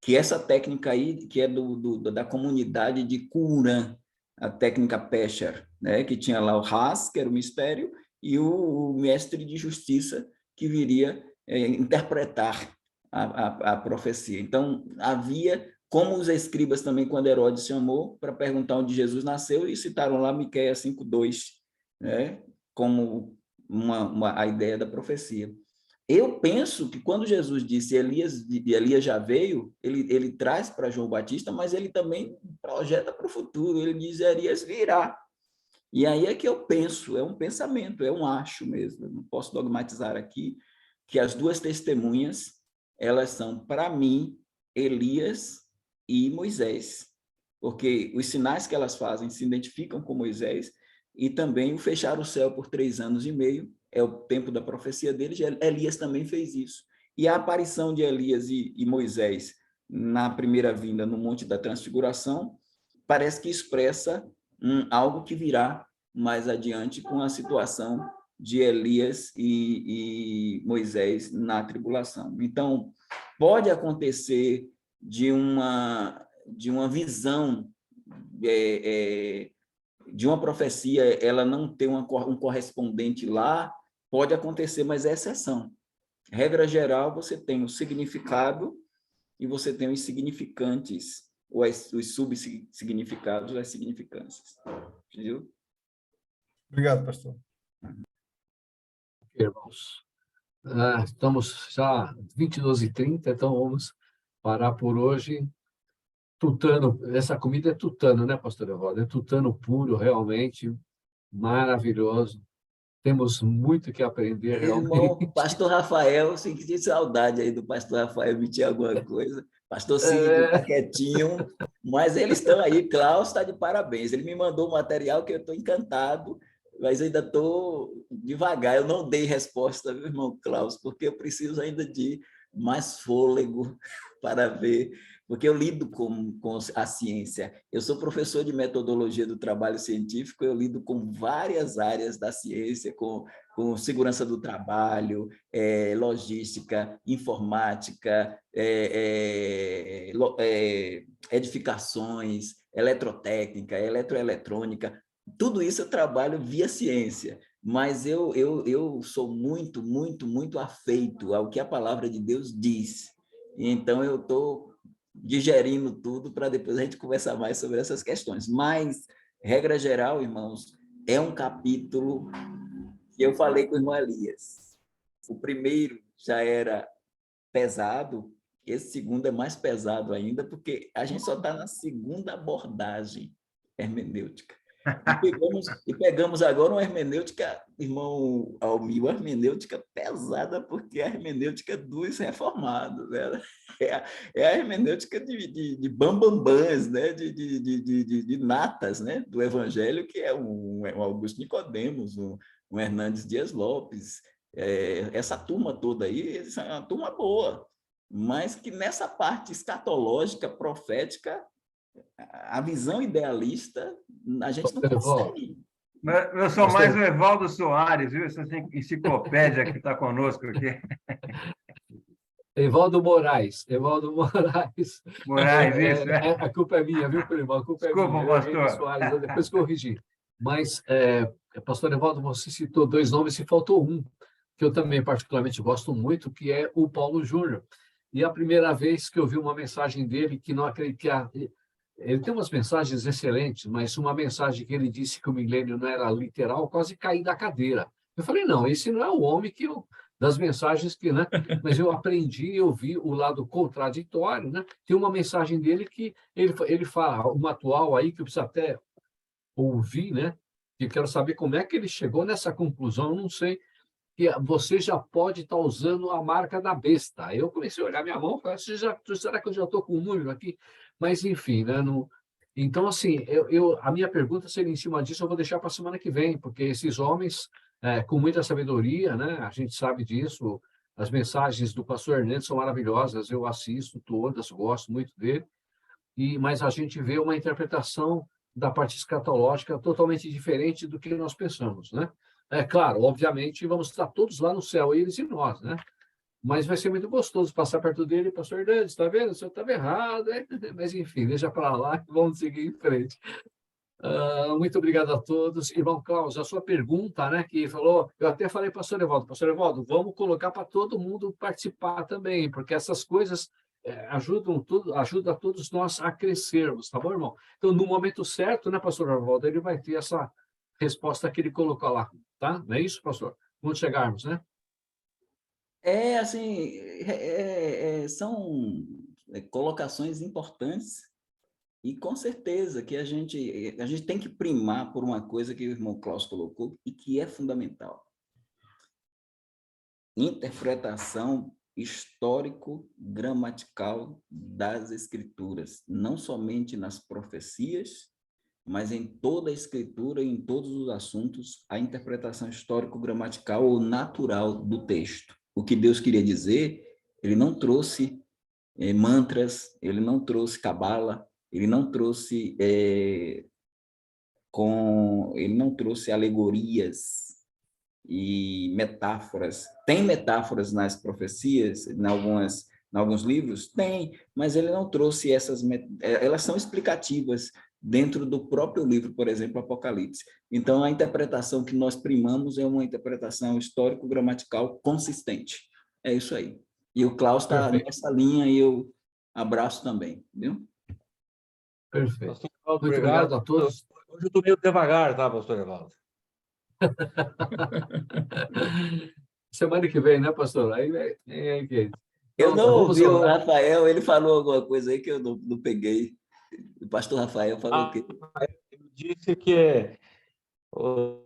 que essa técnica aí, que é da comunidade de Qumran, a técnica Pesher, né, que tinha lá o Ras, que era o mistério, e o mestre de justiça, que viria interpretar a profecia. Então, havia, como os escribas também, quando Herodes chamou para perguntar onde Jesus nasceu, e citaram lá Miqueias 5:2, né, como a ideia da profecia. Eu penso que quando Jesus disse Elias já veio, ele traz para João Batista, mas ele também projeta para o futuro, ele diz Elias virá. E aí é que eu penso, é um pensamento, é um acho mesmo, eu não posso dogmatizar aqui, que as duas testemunhas, elas são, para mim, Elias e Moisés, porque os sinais que elas fazem se identificam com Moisés, e também o fechar o céu por 3 anos e meio, é o tempo da profecia deles, Elias também fez isso. E a aparição de Elias e Moisés na primeira vinda no Monte da Transfiguração, parece que expressa algo que virá mais adiante com a situação de Elias e Moisés na tribulação. Então, pode acontecer de uma visão, de uma profecia, ela não ter um correspondente lá, pode acontecer, mas é exceção. Regra geral, você tem o significado e você tem os significantes, ou os subsignificados, as significâncias. Entendeu? Obrigado, pastor. Irmãos, estamos já 22h30, então vamos parar por hoje. Tutano, essa comida é tutano, né, pastor Evaldo? É tutano puro, realmente, maravilhoso. Temos muito que aprender, realmente. Irmão, pastor Rafael, senti saudade aí do pastor Rafael emitir alguma coisa. Pastor Cid está quietinho, mas eles estão aí. Klaus está de parabéns. Ele me mandou um material que eu estou encantado, mas ainda estou devagar. Eu não dei resposta, meu irmão Klaus, porque eu preciso ainda de mais fôlego para ver, porque eu lido com a ciência. Eu sou professor de metodologia do trabalho científico, eu lido com várias áreas da ciência, com segurança do trabalho, logística, informática, edificações, eletrotécnica, eletroeletrônica. Tudo isso eu trabalho via ciência, mas eu sou muito, muito, muito afeito ao que a palavra de Deus diz. Então, eu estou digerindo tudo para depois a gente conversar mais sobre essas questões. Mas, regra geral, irmãos, é um capítulo que eu falei com o irmão Elias. O primeiro já era pesado, esse segundo é mais pesado ainda, porque a gente só está na segunda abordagem hermenêutica. E pegamos agora uma hermenêutica, irmão Almir, uma hermenêutica pesada, porque é a hermenêutica dos reformados, né? É a hermenêutica de bambambãs, né? de natas, né? Do evangelho, que é um Augusto Nicodemos, um Hernandes Dias Lopes, essa turma toda aí, é uma turma boa, mas que nessa parte escatológica, profética, a visão idealista, a gente não consegue. Eu sou mais o Evaldo Soares, viu? Essa enciclopédia que está conosco aqui. Evaldo Moraes. Moraes, isso. A culpa é minha, viu, primo? A culpa Desculpa, é minha. pastor. Soares, eu depois corrigi. Mas, pastor Evaldo, você citou 2 nomes e faltou um, que eu também particularmente gosto muito, que é o Paulo Júnior. E a primeira vez que eu vi uma mensagem dele, que não acreditava. Ele tem umas mensagens excelentes, mas uma mensagem que ele disse que o milênio não era literal, quase caí da cadeira. Eu falei, não, esse não é o homem das mensagens que, né? Mas eu aprendi, eu vi o lado contraditório, né? Tem uma mensagem dele que ele fala, uma atual aí, que eu preciso até ouvir, né? E quero saber como é que ele chegou nessa conclusão, eu não sei. que você já pode estar usando a marca da besta. Aí eu comecei a olhar minha mão e falei, será que eu já estou com um número aqui? Mas, enfim, né? Então, assim, a minha pergunta seria em cima disso, eu vou deixar para a semana que vem, porque esses homens, com muita sabedoria, né? A gente sabe disso, as mensagens do pastor Hernandes são maravilhosas, eu assisto todas, gosto muito dele, mas a gente vê uma interpretação da parte escatológica totalmente diferente do que nós pensamos, né? É claro, obviamente, vamos estar todos lá no céu, eles e nós, né? Mas vai ser muito gostoso passar perto dele, pastor Hernandes, está vendo? O senhor estava errado, hein? Mas enfim, deixa para lá e vamos seguir em frente. Muito obrigado a todos. Irmão Klaus, a sua pergunta, né, que falou, eu até falei para o pastor Evaldo, vamos colocar para todo mundo participar também, porque essas coisas ajudam todos nós a crescermos, tá bom, irmão? Então, no momento certo, né, pastor Evaldo, ele vai ter essa resposta que ele colocou lá, tá? Não é isso, pastor? Quando chegarmos, né? Assim, são colocações importantes e com certeza que a gente tem que primar por uma coisa que o irmão Klaus colocou e que é fundamental. Interpretação histórico-gramatical das Escrituras, não somente nas profecias, mas em toda a Escritura e em todos os assuntos, a interpretação histórico-gramatical ou natural do texto. O que Deus queria dizer, ele não trouxe mantras, ele não trouxe cabala, ele não trouxe alegorias e metáforas. Tem metáforas nas profecias, em alguns livros? Tem, mas ele não trouxe elas são explicativas dentro do próprio livro, por exemplo, Apocalipse. Então, a interpretação que nós primamos é uma interpretação histórico-gramatical consistente. É isso aí. E o Klaus está nessa linha e eu abraço também, viu? Perfeito. Pastor Evaldo, Muito obrigado a todos. Hoje eu estou meio devagar, tá, pastor Evaldo? Semana que vem, né, pastor? Aí eu não ouvi o Rafael, ele falou alguma coisa aí que eu não peguei. O pastor Rafael falou o quê? Ele disse que o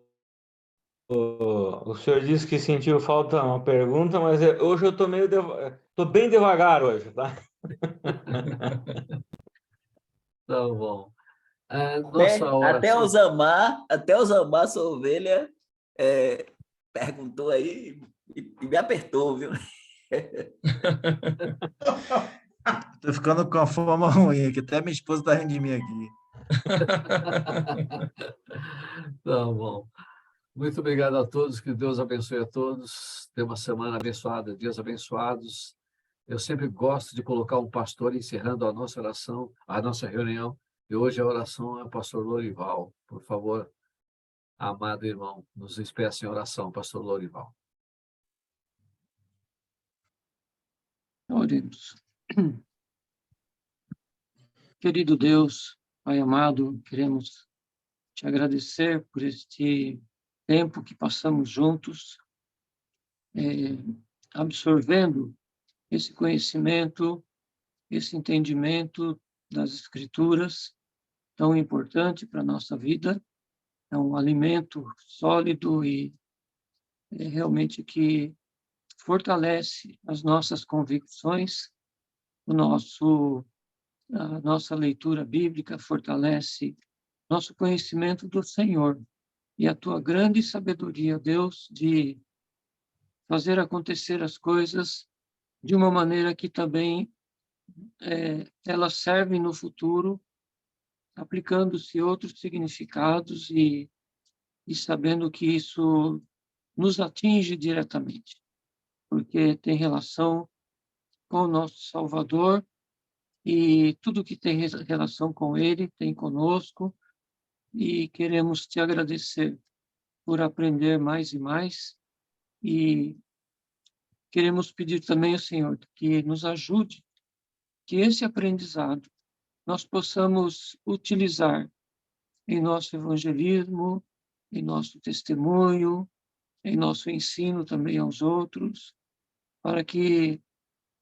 senhor disse que sentiu falta uma pergunta, mas hoje eu estou bem devagar hoje, tá? Tá bom. Nossa hora. Até o Zamar, sua ovelha, perguntou aí e me apertou, viu? Estou ficando com a forma ruim aqui, até minha esposa está rindo de mim aqui. Tá bom. Muito obrigado a todos, que Deus abençoe a todos. Tenha uma semana abençoada, dias abençoados. Eu sempre gosto de colocar um pastor encerrando a nossa oração, a nossa reunião. E hoje a oração é o pastor Lorival. Por favor, amado irmão, nos despeça em oração, pastor Lorival. Oremos. Querido Deus, Pai amado, queremos te agradecer por este tempo que passamos juntos, absorvendo esse conhecimento, esse entendimento das Escrituras, tão importante para a nossa vida. É um alimento sólido e realmente que fortalece as nossas convicções, a nossa leitura bíblica fortalece nosso conhecimento do Senhor e a tua grande sabedoria, Deus, de fazer acontecer as coisas de uma maneira que também elas servem no futuro, aplicando-se outros significados e sabendo que isso nos atinge diretamente, porque tem relação com o nosso Salvador e tudo que tem relação com Ele tem conosco, e queremos te agradecer por aprender mais e mais, e queremos pedir também ao Senhor que nos ajude, que esse aprendizado nós possamos utilizar em nosso evangelismo, em nosso testemunho, em nosso ensino também aos outros, para que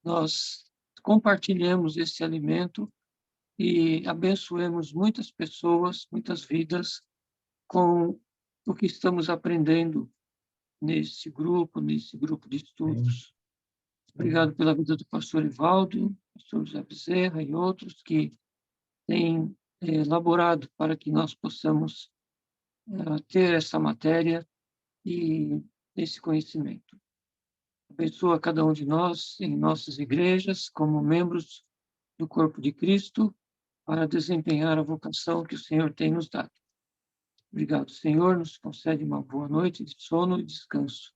nós compartilhemos esse alimento e abençoemos muitas pessoas, muitas vidas com o que estamos aprendendo nesse grupo de estudos. Obrigado pela vida do pastor Evaldo, pastor José Bezerra e outros que têm elaborado para que nós possamos ter essa matéria e esse conhecimento. Abençoa cada um de nós em nossas igrejas, como membros do corpo de Cristo, para desempenhar a vocação que o Senhor tem nos dado. Obrigado, Senhor, nos concede uma boa noite de sono e descanso.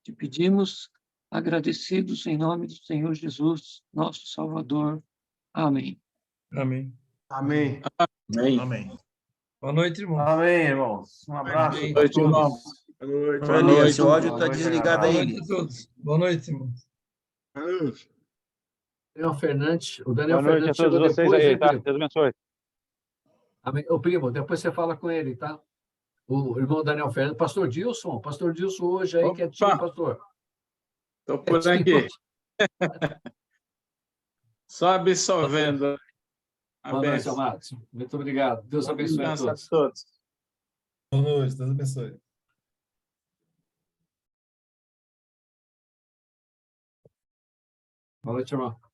Te pedimos, agradecidos em nome do Senhor Jesus, nosso Salvador. Amém. Amém. Amém. Amém. Boa noite, irmão. Amém, irmãos. Um abraço Amém. para todos. Boa noite. Boa noite. Esse áudio está Boa noite, desligado Renato. Boa aí. noite a todos. Boa noite, irmão. Daniel Fernandes, o Daniel Boa noite a Fernandes todos chegou vocês depois, aí, hein, tá? primo? Deus abençoe. Amém. Ô, primo, depois você fala com ele, tá? O irmão Daniel Fernandes. Pastor Dilson hoje aí, quietinho, Opa, pastor. estou por Quietinho. aqui, só absorvendo a Boa noite, bênção. amados. Muito obrigado. Deus abençoe a Descanso a todos. todos. Boa noite, Deus abençoe. Boa noite, irmão.